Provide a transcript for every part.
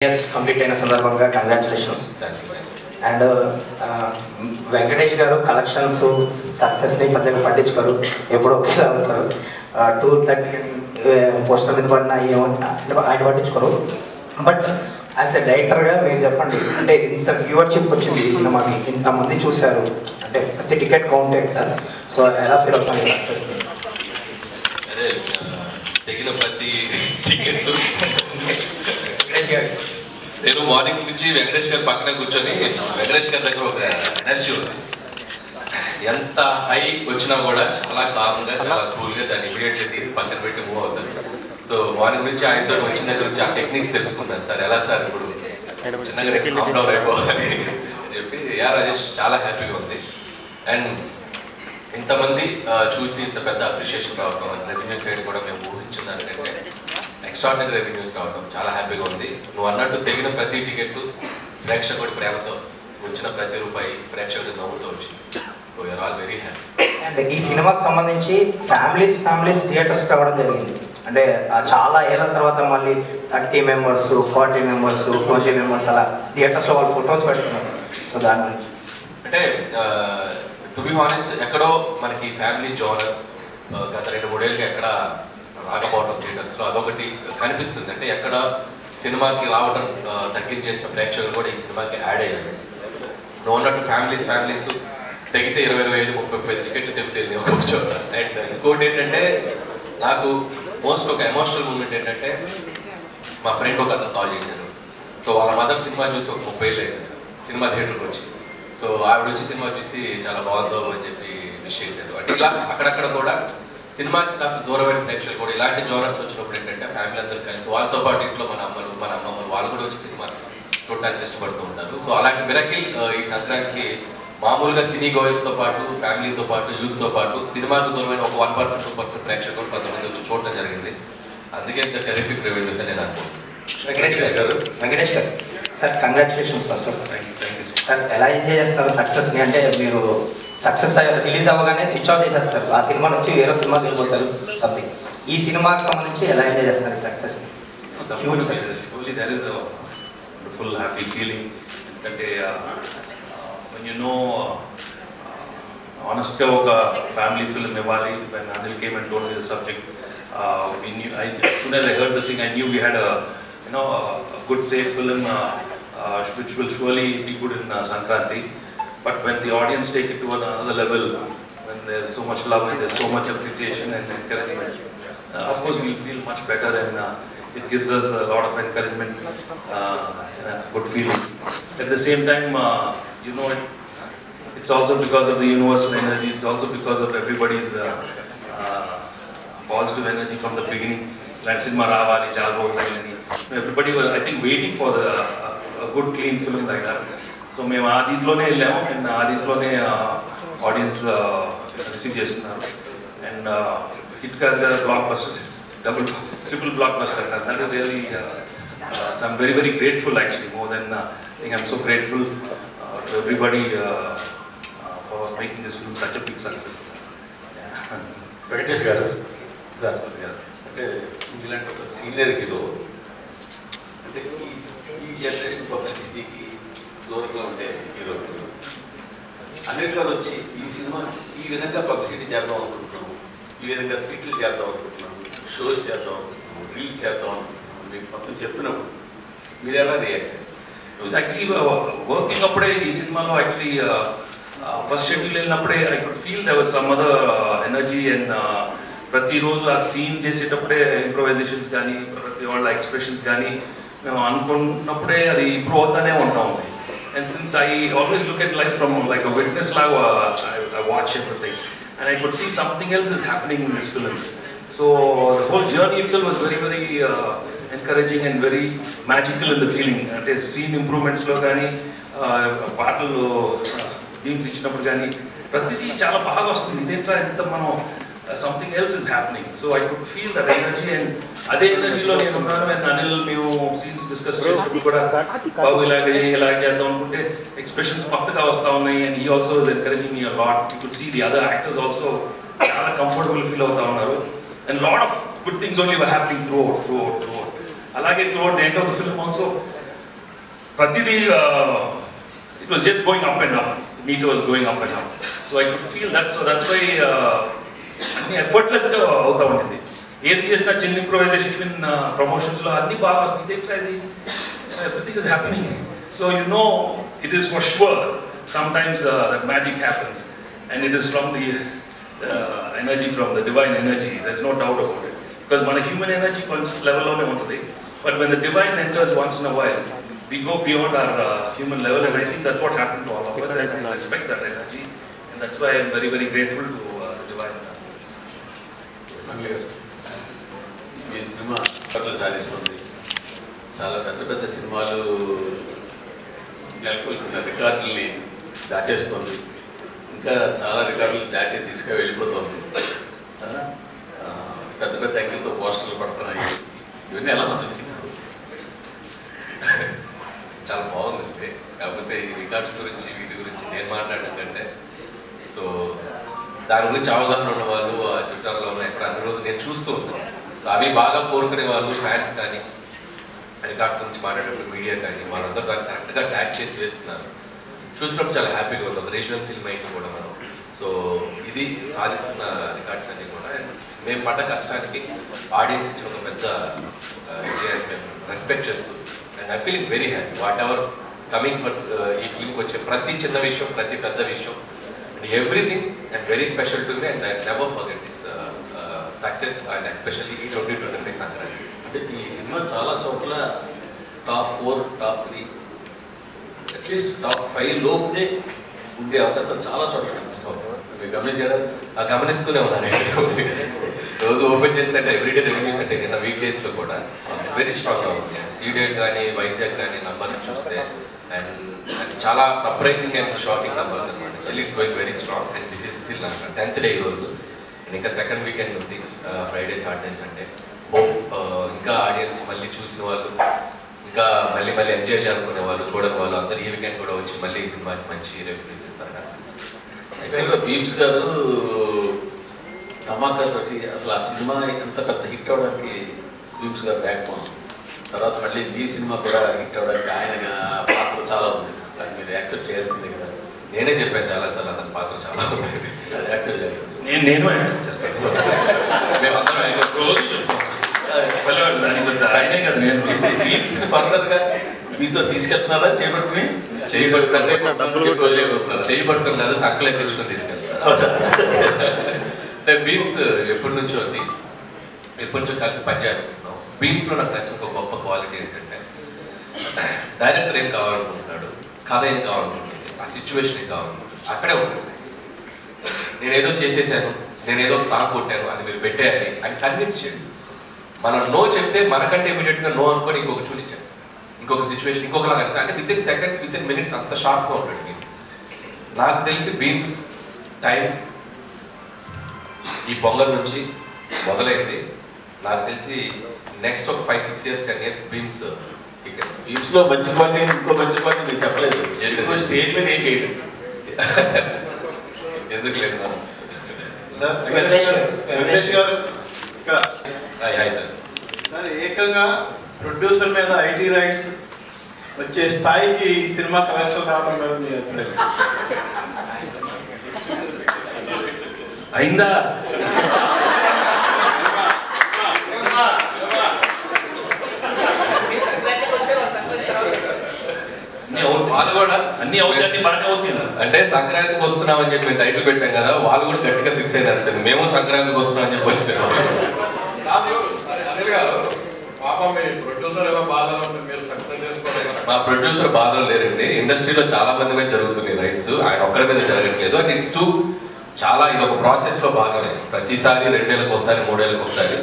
Yes, complete in a Sandarbanga, congratulations. And Venkatesh garu collections success ni padde pattichukoru eppudu okela untaru 230 poster మీద పడిన ఆయన పట్టించుకోరు. But as a డైరెక్టర్గా మీరు చెప్పండి, అంటే ఇంత వ్యూవర్షిప్ వచ్చింది ఈ సినిమాకి, ఇంతమంది చూశారు అంటే ప్రతి టికెట్ కౌంట్ కదా, సో ఎలా ఫీల్ అవుతుంది సక్సెస్? అదే తెగిన ప్రతి టికెట్ నేను మార్నింగ్ నుంచి వెంకటేష్ గారి పక్కన కూర్చొని వెంకటేష్ గారి దగ్గర ఒక ఎనర్జీ ఉంది. ఎంత హై వచ్చినా కూడా చాలా కామ్గా చాలా కూల్గా దాన్ని ఇమీడియట్గా తీసి పక్కన పెట్టి మూవ్ అవుతుంది. సో మార్నింగ్ నుంచి ఆయనతో వచ్చిన దగ్గర నుంచి ఆ టెక్నిక్స్ తెలుసుకున్నాను. సార్ ఎలా సార్ ఇప్పుడు చిన్నగా కామ్ డౌన్ అయిపోవాలి అని చెప్పి రాజేష్ చాలా హ్యాపీగా ఉంది. అండ్ ఇంతమంది చూసి ఇంత పెద్ద అప్రిషియేషన్ రావడం, రెవెన్యూ సైడ్ కూడా మేము ఊహించిన దానికంటే ఎక్స్ట్రాడినరీ రెవెన్యూస్ రావడం చాలా హ్యాపీగా ఉంది. నువ్వు అన్నట్టు తెగిన ప్రతి టికెట్ ప్రేక్షకుడి ప్రేమతో వచ్చిన ప్రతి రూపాయి ప్రేక్షకుడి నవ్వుతో వచ్చింది. So you're all very happy. And ఈ సినిమాకి సంబంధించి ఫ్యామిలీస్ థియేటర్స్కి రావడం జరిగింది. అంటే చాలా ఏళ్ళ తర్వాత మళ్ళీ 30 members 40 members 20 members అలా థియేటర్స్లో వాళ్ళు ఫొటోస్ పెడుతున్నారు. సో దాని గురించి అంటే టు బి హానెస్ట్ ఎక్కడో మనకి ఫ్యామిలీ జోనర్ గత 2-3 ఏళ్ళుగా ఎక్కడ రాకపోవడం థియేటర్స్లో అదొకటి కనిపిస్తుంది. అంటే ఎక్కడ సినిమాకి రావడం తగ్గించేసిన ప్రేక్షకులు కూడా ఈ సినిమాకి యాడ్ అయ్యారు. నువ్వు ఉన్నట్టు ఫ్యామిలీస్ తెగితే 20-25 టికెట్లు తెగితే ఒక్కొక్క చోట. అండ్ ఇంకోటి ఏంటంటే నాకు ఒక ఎమోషనల్ మూమెంట్ ఏంటంటే మా ఫ్రెండ్ ఒక అతను కాల్ చేశారు. సో వాళ్ళ మదర్ సినిమా చూసి ఒక 30 ఏళ్ళు అయింది సినిమా థియేటర్కి వచ్చి. సో ఆవిడ వచ్చి సినిమా చూసి చాలా బాగుందో అని చెప్పి విష్ చేశారు. అంటే ఇలా అక్కడక్కడ కూడా సినిమాకి కాస్త దూరమైన ప్రేక్షకులు కూడా ఇలాంటి జోనర్స్ వచ్చినప్పుడు ఏంటంటే ఫ్యామిలీ అందరూ కలిసి వాళ్ళతో పాటు ఇంట్లో మన అమ్మమ్మలు వాళ్ళు కూడా వచ్చి సినిమా చూడటానికి ఇష్టపడుతూ ఉంటారు. సో అలాంటి మిరకిల్ ఈ సంక్రాంతికి మామూలుగా సినీ గోయల్స్తో పాటు ఫ్యామిలీతో పాటు యూత్తో పాటు సినిమాకు దూరమైన ఒక 1% 2% ప్రేక్షకులు కొంతమంది వచ్చి చూడటం జరిగింది. అందుకే ఇంత టెరిఫిక్ రెవెన్యూస్ అని నేను అనుకుంటున్నాను. వెంకటేష్ గారు sir, congratulations first of all. Thank you sir. ఎలా ఎంజాయ్ చేస్తున్నారు సక్సెస్ని? అంటే మీరు సక్సెస్ రిలీజ్ అవ్వగానే స్విచ్ ఆఫ్ చేసేస్తారు, ఆ సినిమా నుంచి వేరే సినిమాకి వెళ్ళిపోతారు సంథింగ్. ఈ సినిమాకి సంబంధించి ఎలా ఎంజాయ్ చేస్తారు సక్సెస్ని? Huge success. There is a wonderful happy feeling. ఎందుకంటే when you know honestly ఒక ఫ్యామిలీ ఫిల్మ్ ఇవ్వాలి. when Anil came and told me the subject, we knew, as soon as I heard the thing I knew we had a good safe film which will surely be good in Sankranti. But when the audience take it to another level, when there's so much love and there's so much appreciation and encouragement, of course we'll feel much better, and it gives us a lot of encouragement and a good feeling. At the same time, it's also because of the universal energy. It's also because of everybody's positive energy from the beginning. Like cinema Ravali, Jalbo, everybody was, I think, waiting for a good clean film like that. So మేము ఆ దీంట్లోనే వెళ్ళాము, and ఆ దీంట్లోనే audience receive చేసుకున్నారు. And hit కాగా blockbuster, triple blockbuster. That is really I'm very very grateful actually. More then I'm so grateful to everybody for making this film such a big success. Venkatesh గారు, అంటే ఇలాంటి ఒక senior hero అంటే ఈ generation పబ్లిసిటీకి దూరంగా ఉండే hero Anil గారు వచ్చి ఈ సినిమా ఈ విధంగా పబ్లిసిటీ చేద్దాం అనుకుంటున్నాము, ఈ విధంగా స్కిట్లు చేద్దాం అనుకుంటున్నాము, షోస్ చేద్దాం అనుకుంటున్నాము, రీల్స్ చేద్దాం అనుకుంటున్నాము మీకు మొత్తం చెప్పినప్పుడు మీరు ఎలా రియాక్ట్? యాక్చువల్లీ వర్కింగ్ అప్పుడే ఈ సినిమాలో యాక్చువల్లీ ఫస్ట్ షెడ్యూల్ వెళ్ళినప్పుడే I could feel there was some other energy. And ప్రతిరోజు ఆ సీన్ చేసేటప్పుడే ఇంప్రొవైజేషన్స్ కానీ ప్రతి వాళ్ళ ఎక్స్ప్రెషన్స్ కానీ మేము అనుకున్నప్పుడే అది ఇంప్రూవ్ అవుతానే ఉంటాం. And since I always look at life from like a witness lab, I watch everything, and I could see something else is happening in this film. So the whole journey itself was very very encouraging and very magical in the feeling. Ante scene improvements lo gaani paatalo themes ichinapudu gaani pratidi chaala baaga vastundi. Identa enta mano something else is happening. So I could feel that energy, and అదే ఎనర్జీలో నేను ఉన్నాను. And Anil మేము scenes discuss చేసినప్పుడు కూడా బాబు ఇలాగే చేద్దాం అనుకుంటే ఎక్స్ప్రెషన్స్ కొత్తగా వస్తూ ఉన్నాయి. అండ్ ఈ also was encouraging me a lot. You could see the other actors also చాలా కంఫర్టబుల్ ఫీల్ అవుతూ ఉన్నారు. And lot of good things only were happening throughout. అలాగే toward the end of the film also pratidi it was just going up and up. The meter was going up and up. So I could feel that. So that's why అన్ని effortless గా అవుతా ఉండేది. ఏది చేసినా చిన్న improvisation, even promotions లో అన్ని బాగా వస్తుంది. Everything is happening. So you know it is for sure. Sometimes that magic happens, and it is from the energy, from the divine energy. There's no doubt about it. Because మన human energy level లోనే ఉంటుంది. But when the divine enters once in a while, we go beyond our human level, and I think that's what happened to all of us, and I respect that energy, and that's why I'm very, very grateful to the divine. ఈ cinema రికార్డులు సాధిస్తుంది. చాలా పెద్ద పెద్ద సినిమాలు నెలకొల్పిన రికార్డుల్ని దాటేస్తుంది. ఇంకా చాలా రికార్డులు దాటి తీసుకు వెళ్ళిపోతుంది. పెద్ద పెద్ద అంకెలతో పోస్టర్లు పడుతున్నాయి. ఇవన్నీ ఎలా ఉంది? చాలా బాగుందండి. కాకపోతే ఈ రికార్డ్స్ గురించి వీటి గురించి నేను మాట్లాడడం కంటే, సో దాని గురించి అవగాహన ఉన్న వాళ్ళు ట్విట్టర్లోనూ ఎక్కడ అన్ని రోజులు నేను చూస్తూ ఉంటాను. సో అవి బాగా కోరుకునే వాళ్ళు ఫ్యాన్స్ కానీ రికార్డ్స్ గురించి మాట్లాడేటప్పుడు మీడియా కానీ వాళ్ళందరూ దాన్ని కరెక్ట్గా ట్యాగ్ చేసి వేస్తున్నారు. చూసినప్పుడు చాలా హ్యాపీగా ఉంది. ఒక రీజనల్ ఫిల్మ్ అయింది కూడా మనం. సో ఇది సాధిస్తున్న రికార్డ్స్ అన్నీ కూడా మేము పడ్డ కష్టానికి ఆడియన్స్ ఇచ్చిన ఒక పెద్ద విజయాన్ని మేము రెస్పెక్ట్ చేస్తూ, and I feeling very happy what ever coming for ఈ ఫిల్మ్కి వచ్చే ప్రతి చిన్న విషయం, ప్రతి పెద్ద విషయం, everything and very special to me, and I never forget this success, and especially ఈ 2025 సంక్రాంతి. అంటే ఈ సినిమా చాలా చోట్ల టాప్ 4, టాప్ 3, అట్లీస్ట్ టాప్ 5 లోపునే ఉండే అవకాశాలు చాలా చోట్ల కనిపిస్తాం. మీరు గమనించారా? గమనిస్తూనే ఉన్నాను. రోజు ఓపెన్ చేస్తే ఎవ్రీడే రివ్యూస్ అంటే నిన్న వీక్ డేస్లో కూడా వెరీ స్ట్రాంగ్గా ఉంది. సీడెడ్ కానీ వైజాగ్ కానీ నంబర్స్ చూస్తే అండ్ చాలా సర్ప్రైజింగ్ అండ్ షాకింగ్ నంబర్స్ అనమాట. Still it's going very strong, and this is still 10th day ఈరోజు. అండ్ ఇంకా సెకండ్ వీకెండ్ ఉంది, ఫ్రైడే, సాటర్డే, సండే. హోప్ ఇంకా ఆడియన్స్ మళ్ళీ చూసిన వాళ్ళు, ఇంకా మళ్ళీ ఎంజాయ్ చేయాలనుకునే వాళ్ళు, చూడని వాళ్ళు అందరూ ఈ వీకెండ్ కూడా వచ్చి మళ్ళీ ఈ సినిమాకి మంచి రివ్యూస్ ఇస్తారని ఆశిస్తున్నాను. యాక్చువల్గా భీమ్స్ గారు ధమాకా తోటి అసలు ఆ సినిమా ఎంత పెద్ద హిట్ అవడానికి భీమ్స్ గారు బ్యాక్ బోన్. తర్వాత మళ్ళీ ఈ సినిమా కూడా హిట్ అవడానికి ఆయన పాత్ర చాలా ఉంది. అది మీరు యాక్సెప్ట్ చేయాల్సిందే కదా. నేనే చెప్పాను చాలాసార్లు అతని పాత్ర చాలా ఉంది. అది యాక్సెప్ట్ చేయాల్సింది. నేను యాక్సెప్ట్ చేస్తాను. మేమందరం ఆయన రోజు ఆయనే కదా. నేను భీమ్స్ని ఫర్దర్గా మీతో తీసుకెళ్తున్నారా? చేపట్టుకుని చేయబట్టుకుని కదా సంకలు ఎక్కించుకొని తీసుకెళ్తాను. అంటే బీమ్స్ ఎప్పటి నుంచో కలిసి పనిచేయాలనుకుంటున్నాం. బీమ్స్లో నాకు నచ్చిన ఒక గొప్ప క్వాలిటీ ఏంటంటే, డైరెక్టర్ ఏం కావాలనుకుంటున్నాడు, కథ ఏం కావాలనుకుంటుంది, ఆ సిచ్యువేషన్ ఏం కావాలనుకుంటుంది, అక్కడే ఉంటుంది. నేనేదో చేసేసాను, నేనేదో ఒక సాంగ్ కొట్టాను, అది మీరు పెట్టేయాలి అని కన్విన్స్ చేయండి. మనం నో చెప్తే మనకంటే ఇమీడియట్గా నో అనుకొని ఇంకొక చూపించేస్తాం, ఇంకొక సిచ్యువేషన్ ఇంకొకలాగా. అంటే వితిన్ సెకండ్స్, వితిన్ మినిట్స్ అంత షార్ప్గా ఉంటాడు బీమ్స్. నాకు తెలిసి బీమ్స్ టైం ఈ పొంగల్ నుంచి మొదలైంది. నాకు తెలిసి నెక్స్ట్ ఒక 5-6 years 10 years బీమ్స్ భీమ్స్లో మంచి పని, ఇంకో మంచి పని మీరు చెప్పలేదు. స్టేజ్ మీద ఏం చేయలేదు. ఎందుకు లేదు మనం సార్ ఏకంగా ప్రొడ్యూసర్ మీద ఐటీ రైట్స్ వచ్చే స్థాయికి ఈ సినిమా కలెక్షన్ రావడం మీద మీ అభిప్రాయం అయిందా? వాళ్ళు కూడా అన్ని అవుతాయి, బాగానే అవుతాయి. అంటే సంక్రాంతికి వస్తున్నామని చెప్పి టైటిల్ పెట్టాం కదా, వాళ్ళు కూడా గట్టిగా ఫిక్స్ అయినారంటే మేము సంక్రాంతికి వస్తున్నామని చెప్పి వచ్చాము. మా ప్రొడ్యూసర్ బాధలు లేరండి. ఇండస్ట్రీలో చాలా మంది మీద జరుగుతున్నాయి రైట్స్, ఆయన ఒక్కరి మీద జరగట్లేదు. అండ్ ఇట్స్ టూ చాలా ఇది ఒక ప్రాసెస్లో భాగమే. ప్రతిసారి 2 ఏళ్ళకి ఒకసారి 3 ఏళ్ళకి ఒకసారి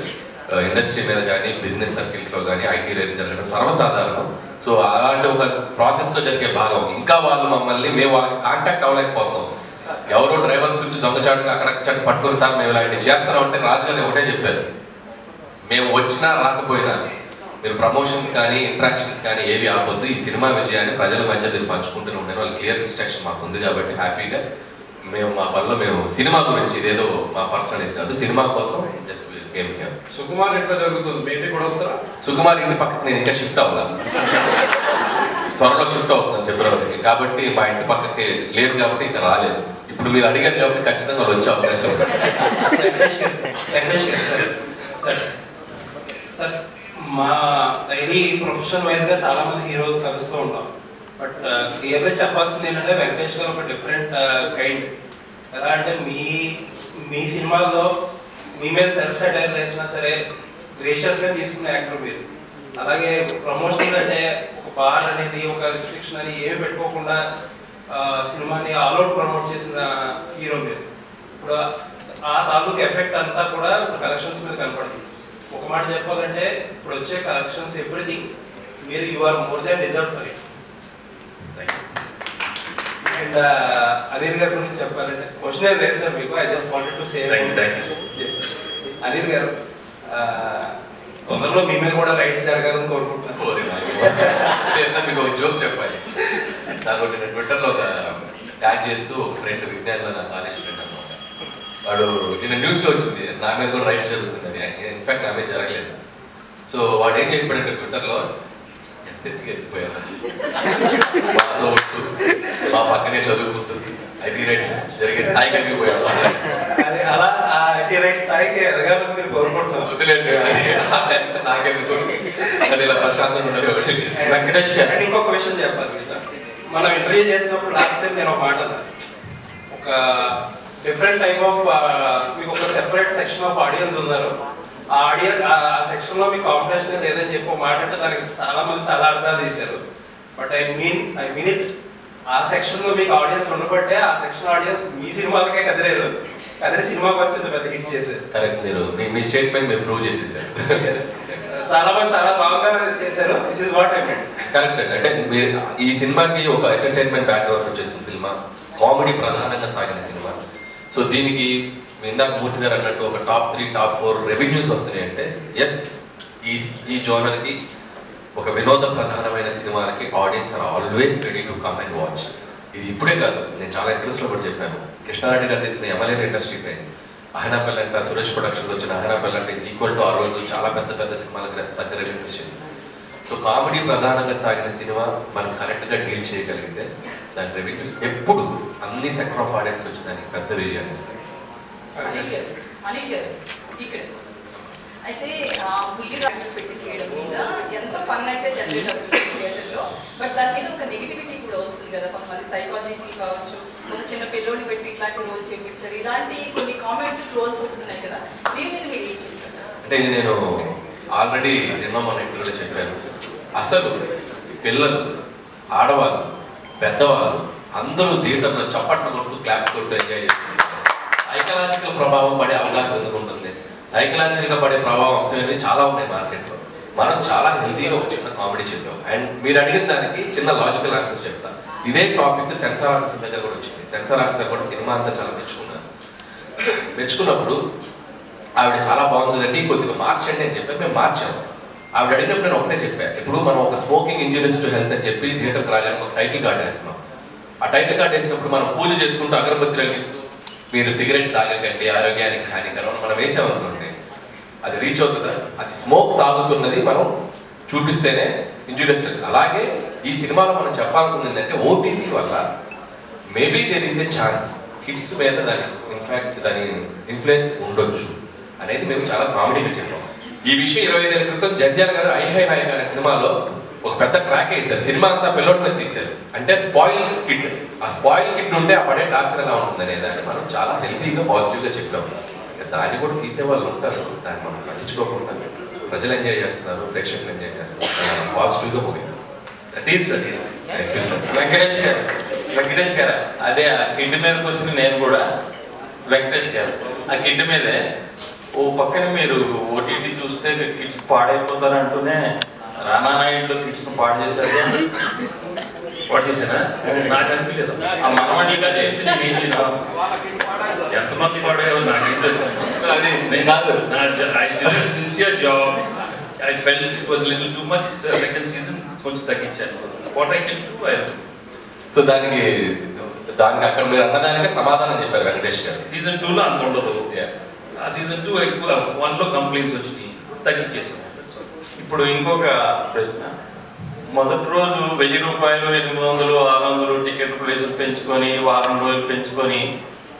ఇండస్ట్రీ మీద కానీ బిజినెస్ సర్కిల్స్లో కానీ ఐటీ రైట్స్ జరగడం సర్వసాధారణం. సో అలాంటి ఒక ప్రాసెస్లో జరిగే భాగం. ఇంకా వాళ్ళు మమ్మల్ని, మేము వాళ్ళకి కాంటాక్ట్ అవ్వలేకపోతాం. ఎవరో డ్రైవర్స్ నుంచి దొంగచాటుగా అక్కడ పట్టుకుని సార్ మేము ఇలాంటివి చేస్తున్నామంటే రాజుగారు ఒకటే చెప్పారు, మేము వచ్చినా రాకపోయినా మీరు ప్రమోషన్స్ కానీ ఇంట్రాక్షన్స్ కానీ ఏవి ఆపొద్దు, ఈ సినిమా విజయాన్ని ప్రజల మధ్య మీరు పంచుకుంటూనే ఉండాలి. వాళ్ళు క్లియర్ ఇన్స్ట్రక్షన్ మాకు ఉంది కాబట్టి హ్యాపీగా మేము మా పనిలో మేము సినిమా గురించి ఇదేదో మా పర్సనల్ ఇది కాదు, సినిమా కోసం జస్ట్ గేమ్. సుకుమార్ ఎట్లా జరుగుతుంది? మీ ఇంటికి కూడా వస్తారా? సుకుమార్ ఇంటి పక్కకి నేను ఇంకా షిఫ్ట్ అవ్వాలి. త్వరలో షిఫ్ట్ అవుతుంది ఫిబ్రవరికి. కాబట్టి మా ఇంటి పక్కకి లేరు కాబట్టి ఇంకా రాలేదు. ఇప్పుడు మీరు అడిగారు కాబట్టి ఖచ్చితంగా వచ్చే అవకాశం ఉంది. సార్ మా ఇది ప్రొఫెషనల్ వైజ్గా చాలా మంది హీరోలు కలుస్తూ ఉంటాం. బట్ క్లియర్గా చెప్పాల్సింది ఏంటంటే వెంకటేష్ గారు ఒక డిఫరెంట్ కైండ్. ఎలా అంటే మీ సినిమాల్లో మీ మీద సెల్ఫ్ సెటైర్ వేసినా సరే గ్రేషియస్గా తీసుకునే యాక్టర్ మీరు. అలాగే ప్రమోషన్స్ అంటే ఒక బార్ అనేది ఒక రిస్ట్రిక్షన్ అని ఏమి పెట్టుకోకుండా సినిమాని ఆల్అౌట్ ప్రమోట్ చేసిన హీరో మీరు. ఇప్పుడు ఆ తాలూకు ఎఫెక్ట్ అంతా కూడా కలెక్షన్స్ మీద కనపడుతుంది. ఒక మాట చెప్పాలంటే ఇప్పుడు వచ్చే కలెక్షన్స్ ఎవ్రీథింగ్ మీరు you are more than deserve for it. And Anil గారి గురించి చెప్పాలంటే క్వశ్చన్ ఏం లేదు సార్ మీకు. I just wanted to say Anil గారు తొందరలో మీ మీద కూడా రైట్స్ జరగాలని కోరుకుంటున్నాను. మీకు ఒక జోక్ చెప్పాలి. నాకు నేను ట్విట్టర్లో ఒక ట్యాగ్ చేస్తూ ఒక ఫ్రెండ్ విజ్ఞానంలో నా కాలేజ్ ఫ్రెండ్ అనమాట. వాడు నిన్న న్యూస్లో వచ్చింది నా మీద కూడా రైట్స్ జరుగుతుందని. ఇన్ఫాక్ట్ నా మీద జరగలేదు. సో వాడు ఏం చెప్పాడంటే ట్విట్టర్లో ఎంత ఎత్తుగా ఎత్తిపోయారు మాతో ఉంటూ మా పక్కనే చదువుకుంటూ ఐటీ రైట్స్ జరిగే స్థాయికి ఎదిగిపోయాడు. అది అలా ఆ ఐటీ రైట్స్ స్థాయికి ఎదగాలని మీరు కోరుకుంటున్నాను. వదిలేండి నాకెందుకు అది ఇలా ప్రశాంతంగా ఉన్నది ఒకటి. వెంకటేష్ గారు ఇంకొక విషయం చెప్పాలి. మనం ఇంటర్వ్యూ చేసినప్పుడు లాస్ట్ టైం నేను ఒక మాట అన్నాను. ఒక డిఫరెంట్ టైప్ ఆఫ్ మీకు ఒక సెపరేట్ సెక్షన్ ఆఫ్ ఆడియన్స్ ఉన్నారు. ఆ సెక్షన్ లో మీ కాంపిటీషన్ లేదని చెప్పి ఒక మాట అంటే దానికి చాలా మంది చాలా అర్థాలు తీశారు. But I mean it. ఆ సెక్షన్ లో మీకు ఆడియన్స్ ఉండబట్టే ఆ సెక్షన్ ఆడియన్స్ మీ సినిమాలకే కదిలేరు. కదిరి సినిమాకి వచ్చింది పెద్ద హిట్ చేశారు. కరెక్ట్. మీరు మీ స్టేట్మెంట్ మీరు ప్రూవ్ చేసేసారు. చాలా మంది చాలా బాగా చేశారు. This is what I meant. Correct అండి. అంటే మీరు ఈ సినిమాకి ఒక ఎంటర్టైన్మెంట్ బ్యాక్గ్రౌండ్ వచ్చేసిన సినిమా, కామెడీ ప్రధానంగా సాగిన సినిమా. సో దీనికి ఇందాక మూర్తి గారు అన్నట్టు ఒక టాప్ 3 టాప్ 4 రెవెన్యూస్ వస్తున్నాయి అంటే ఎస్ ఈ జోనర్కి ఒక వినోద ప్రధానమైన సినిమాలకి audience are always ready to come and watch. ఇది ఇప్పుడే కాదు, నేను చాలా ఇంట్రెస్ట్లో కూడా చెప్పాను. కృష్ణారెడ్డి గారు తీసిన ఎమ్మెల్యే ఇండస్ట్రీ ట్రైన్, అహనాపల్లి అంట, సురేష్ ప్రొడక్షన్లో వచ్చిన అహనాపల్లి అంటే ఈక్వల్ టు ఆ రోజు చాలా పెద్ద పెద్ద సినిమాలకు దగ్గర రెవెన్యూస్ చేసింది. సో కామెడీ ప్రధానంగా సాగిన సినిమా మనం కరెక్ట్గా డీల్ చేయగలిగితే దాని రెవెన్యూస్ ఎప్పుడు అన్ని సెక్టర్ ఆఫ్ ఆడియన్స్ వచ్చి దానికి పెద్ద విజయాన్ని ఇస్తాయి. అనిల్ గారు ఇక్కడ అయితే బుల్లి రాజు పెట్టి చేయడం మీద ఎంత ఫన్ అయితే జనరేట్ అవుతుంది థియేటర్లో. బట్ దాని మీద ఒక నెగిటివిటీ కూడా వస్తుంది కదా. కొంతమంది సైకాలజిస్టులు కావచ్చు, ఒక చిన్న పిల్లోని పెట్టి ఇట్లాంటి రోల్ చేయించారు, ఇలాంటి కొన్ని కామెంట్స్ ట్రోల్స్ వస్తున్నాయి కదా. దీని మీద మీరు ఏం చెప్తారు? అంటే ఇది నేను ఆల్రెడీ ఎన్నో మన ఇంట్లో చెప్పాను. అసలు పిల్లలు, ఆడవాళ్ళు, పెద్దవాళ్ళు అందరూ థియేటర్లో చప్పట్లు కొడుతూ క్లాప్స్ కొడుతూ ఎంజాయ్ చేస్తున్నారు. సైకలాజికల్ ప్రభావం పడే అవకాశం ఎందుకు ఉంటుంది? సైకలాజికల్గా పడే ప్రభావం అంశాలు చాలా ఉన్నాయి మార్కెట్లో. మనం చాలా హెల్తీగా ఒక చిన్న కామెడీ చెప్పాం. అండ్ మీరు అడిగిన దానికి చిన్న లాజికల్ ఆన్సర్ చెప్తా. ఇదే టాపిక్ సెన్సార్ ఆఫీసర్ దగ్గర కూడా వచ్చింది. సెన్సార్ ఆఫీసర్ కూడా సినిమా అంతా చాలా మెచ్చుకున్నప్పుడు ఆవిడ చాలా బాగుంటుందండి, కొద్దిగా మార్చండి అని చెప్పి మేము మార్చాము. ఆవిడ అడిగినప్పుడు నేను ఒకటే చెప్పాను, ఇప్పుడు మనం ఒక స్మోకింగ్ ఇంజురీస్ టు హెల్త్ అని చెప్పి థియేటర్కి రాగానే ఒక టైటిల్ కార్డ్ వేస్తున్నాం. ఆ టైటిల్ కార్డ్ వేసినప్పుడు మనం పూజ చేసుకుంటూ అగరబత్తి వెలిగిస్తూ మీరు సిగరెట్ తాగకండి, ఆరోగ్యానికి హానికరం అని మనం వేసామనుకోండి, అది రీచ్ అవుతుందా? అది స్మోక్ తాగుతున్నది మనం చూపిస్తేనే ఇంజురీస్. అలాగే ఈ సినిమాలో మనం చెప్పాలనుకుంది ఏంటంటే ఓటీటీ వల్ల maybe there is a chance kids మీద దాని ఇన్ఫ్లుయెన్స్ ఉండొచ్చు అనేది మేము చాలా కామెడీగా చెప్పాం. ఈ విషయం 25 ఏళ్ల క్రితం జడ్జాల గారు ఐహై నాయక్ అనే సినిమాలో ఒక పెద్ద ట్రాక్ వేశారు. సినిమా అంతా పిల్లోడి మీద తీశారు. అంటే స్పాయిల్ కిడ్, ఆ స్పాయిల్ కిడ్ ఉంటే ఆ పడే టార్చర్ ఎలా ఉంటుంది అనేదాన్ని మనం చాలా హెల్తీగా పాజిటివ్గా చెప్పాము. దాన్ని కూడా తీసేవాళ్ళు ఉంటారు. దాన్ని మనం పట్టించుకోకుండా ప్రజలు ఎంజాయ్ చేస్తున్నారు, ప్రేక్షకులు ఎంజాయ్ చేస్తున్నారు, పాజిటివ్గా పోయింది. That is sir. Thank you sir. Venkatesh గారు అదే ఆ కిడ్ మీద క్వశ్చన్ నేను కూడా. వెంకటేష్ గారు ఆ కిడ్ మీదే ఓ పక్కన మీరు ఓటీటీ చూస్తే కిడ్స్ పాడైపోతారు అంటూనే రానా నాయుడులో కిడ్స్ను పాడు చేశారు. వాట్ చేశానా? నాకు అనిపించలేదు. ఆ మనమడిగా చేస్తే నేను ఏం చేయను. ఎంతమంది పాడాయో నాకేం తెలుసు. అది నేను కాదు. I did a sincere job. I felt it was a little too much. Second season కొంచెం తగ్గించాను. What I can do, I will. So దానికి అక్కడ మీరు అన్నదానికే సమాధానం చెప్పారు వెంకటేష్ గారు. సీజన్ 2లో అంత ఉండదు. ఆ సీజన్ 2 ఎక్కువ 1లో కంప్లైంట్స్ వచ్చినాయి, తగ్గించేసాం. ఇప్పుడు ఇంకొక ప్రశ్న, మొదటి రోజు 1000 రూపాయలు 800 600 టికెట్ ప్రైసులు పెంచుకొని వారం రోజులు పెంచుకొని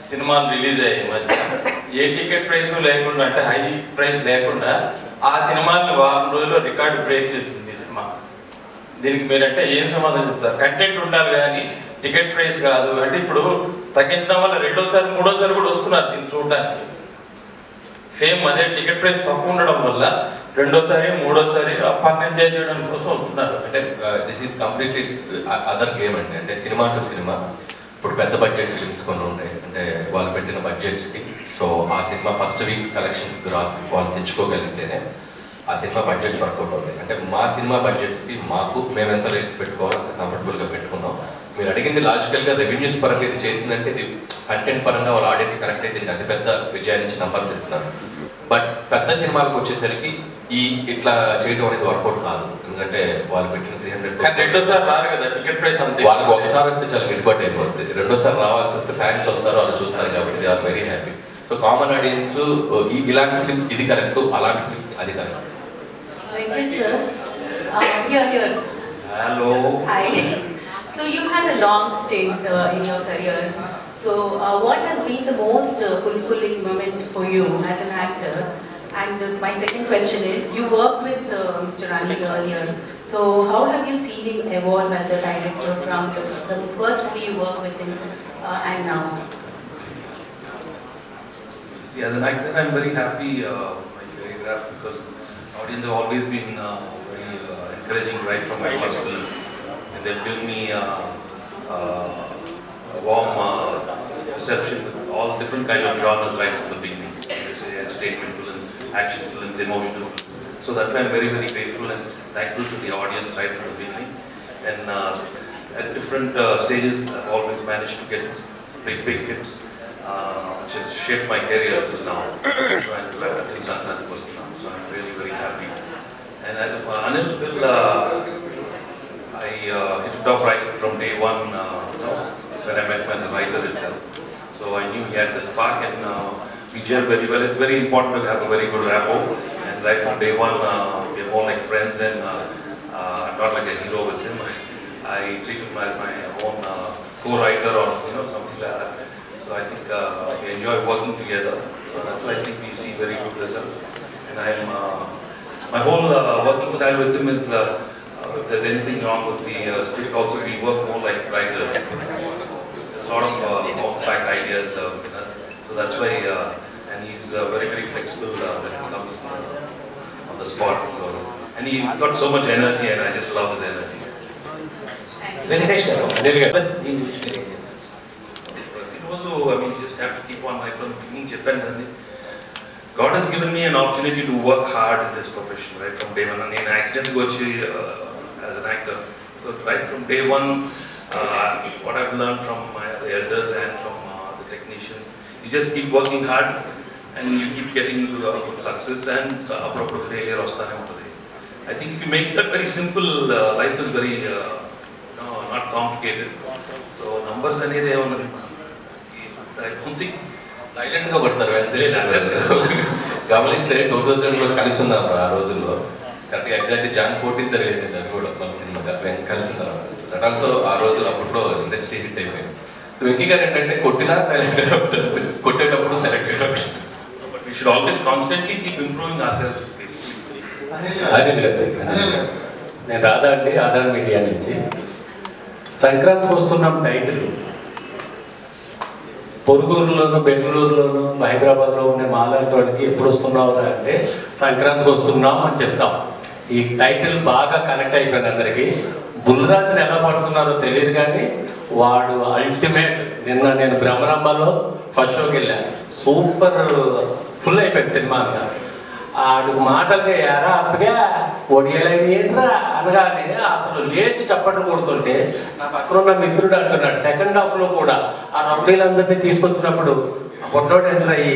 సినిమాలు రిలీజ్ అయ్యాయి మధ్య. ఏ టికెట్ ప్రైస్ లేకుండా, అంటే హై ప్రైస్ లేకుండా ఆ సినిమాని వారం రోజుల్లో రికార్డు బ్రేక్ చేస్తుంది ఈ సినిమా. దీనికి మీరంటే ఏం సమాధానం చెప్తారు? కంటెంట్ ఉండాలి కానీ టికెట్ ప్రైస్ కాదు అంటే. ఇప్పుడు తగ్గించడం వల్ల రెండోసారి మూడోసారి కూడా వస్తున్నారు దీన్ని చూడడానికి. సేమ్ అదే టికెట్ ప్రైస్ తక్కువ ఉండడం వల్ల రెండోసారి మూడోసారి ఫన్ ఎంజాయ్ చేయడం కోసం వస్తున్నారు. అంటే this is completely other game అండి. అంటే సినిమా టు సినిమా ఇప్పుడు పెద్ద బడ్జెట్ ఫిల్మ్స్ కొన్ని ఉంటాయి, అంటే వాళ్ళు పెట్టిన బడ్జెట్స్కి. సో ఆ సినిమా ఫస్ట్ వీక్ కలెక్షన్స్ గ్రాస్ వాళ్ళు తెచ్చుకోగలిగితేనే ఆ సినిమా బడ్జెట్స్ వర్కౌట్ అవుతాయి. అంటే మా సినిమా బడ్జెట్స్కి మేము ఎంత రేట్స్ పెట్టుకోవాలో అంత కంఫర్టబుల్గా పెట్టుకున్నాం. మీరు అడిగింది లాజికల్గా రెవెన్యూస్ పరంగా ఇది చేసిందంటే ఇది కంటెంట్ పరంగా వాళ్ళ ఆడియన్స్ కరెక్ట్ అయితే దీనికి అతిపెద్ద విజయాన్ని ఇచ్చి నంబర్స్ ఇస్తున్నారు. బట్ పెద్ద సినిమాలకు వచ్చేసరికి ఇట్లా చేయడం అనేది వర్కౌట్ కాదు. ఎందుకంటే వాళ్ళు పెట్టిన 300 రెండోసారి రారు కదా టికెట్ ప్రైస్ అంతే. వాళ్ళకి ఒకసారి వస్తే చాలా గిట్టుబాటు అయిపోతుంది. రెండోసారి రావాల్సి వస్తే ఫ్యాన్స్ వస్తారు, వాళ్ళు చూస్తారు కాబట్టి they are very happy. So common audience ఇలాంటి ఫిల్మ్స్ ఇది కరెక్ట్, అలాంటి ఫిల్మ్స్ అది correct. Hello. Hi. So you had a long stint in your career. So what has been the most fulfilling moment for you as an actor? And my second question is, you worked with Mr. Anil earlier. So how have you seen him evolve as a director from the first movie you worked with him and now? See, as an actor, I'm very happy with my choreograph because audience have always been very encouraging right from my first film. And they've given me a warm reception with all different kind of genres right from the beginning. Say entertainment films, action films, emotional films. So that way I'm very, very grateful and thankful to the audience right from the beginning. And at different stages, I've always managed to get big hits, which has shaped my career till now. Until Sankrant was now. So I'm really, very happy. And as a Anil Will, I hit it off right from day one when I met him as a writer itself. So I knew he had the spark and we gel very well. It's very important to have a very good rapport. And right from day one, we are more like friends and I'm not like a hero with him. I treat him as my own co-writer or something like that. So I think we enjoy working together. So that's why I think we see very good results. And my whole working style with him is if there's anything wrong with the script, also we work more like writers. There's a lot of off-back ideas with us. So that's why, and he's very, very flexible when it comes on the spot. So, and he's got so much energy and I just love his energy. Also, I mean, you just have to keep on right from the beginning. God has given me an opportunity to work hard in this profession, right from day one. I mean, I accidentally got as an actor. So right from day one, what I've learned from the elders and from the technicians, you just keep working hard and you keep getting good success and proper failure. I think if you make that very simple, life is very not complicated. So numbers are there on the I don't think silent గా పడతారు వెంకటేష్ గమనిస్తే 2000 కలిసి ఉన్నారు ఆ రోజుల్లో. కరెక్ట్గా exactly Jan 14th release అయింది అది కూడా మన సినిమా కలిసి ఉన్నారు. సో దట్ ఆల్సో ఆ రోజులు అప్పట్లో ఇండస్ట్రీ హిట్ అయిపోయింది. వెంకీ గారు ఏంటంటే కొట్టినా సైలెంట్ గా కొట్టేటప్పుడు సైలెంట్ గా but we should always constantly keep improving ourselves basically. Anil గారు, నేను రాధా అండి, ఆధార్ మీడియా నుంచి. సంక్రాంతికి వస్తున్నాం టైటిల్ పొరుగురులోను బెంగళూరులోను హైదరాబాద్లో ఉండే మాలాంటి వాడికి ఎప్పుడు వస్తున్నావు అంటే సంక్రాంతికి వస్తున్నాం అని చెప్తాం. ఈ టైటిల్ బాగా కనెక్ట్ అయిపోయింది అందరికీ. బుల్రాజుని ఎలా పడుతున్నారో తెలియదు కానీ వాడు అల్టిమేట్. నిన్న నేను బ్రహ్మరంభలో ఫస్ట్ షోకి వెళ్ళాను, సూపర్ ఫుల్ అయిపోయింది సినిమా అంతా. ఆడు మాటలకి ఎరా అప్పగా ఒడియలేని ఏంట్రా అనగానే అసలు లేచి చప్పట్లు కొడుతుంటే నా పక్కన ఉన్న మిత్రుడు అంటున్నాడు సెకండ్ హాఫ్లో కూడా ఆ రౌడీలందరినీ తీసుకొచ్చినప్పుడు పొట్టోడు ఎంటర్ అయ్యి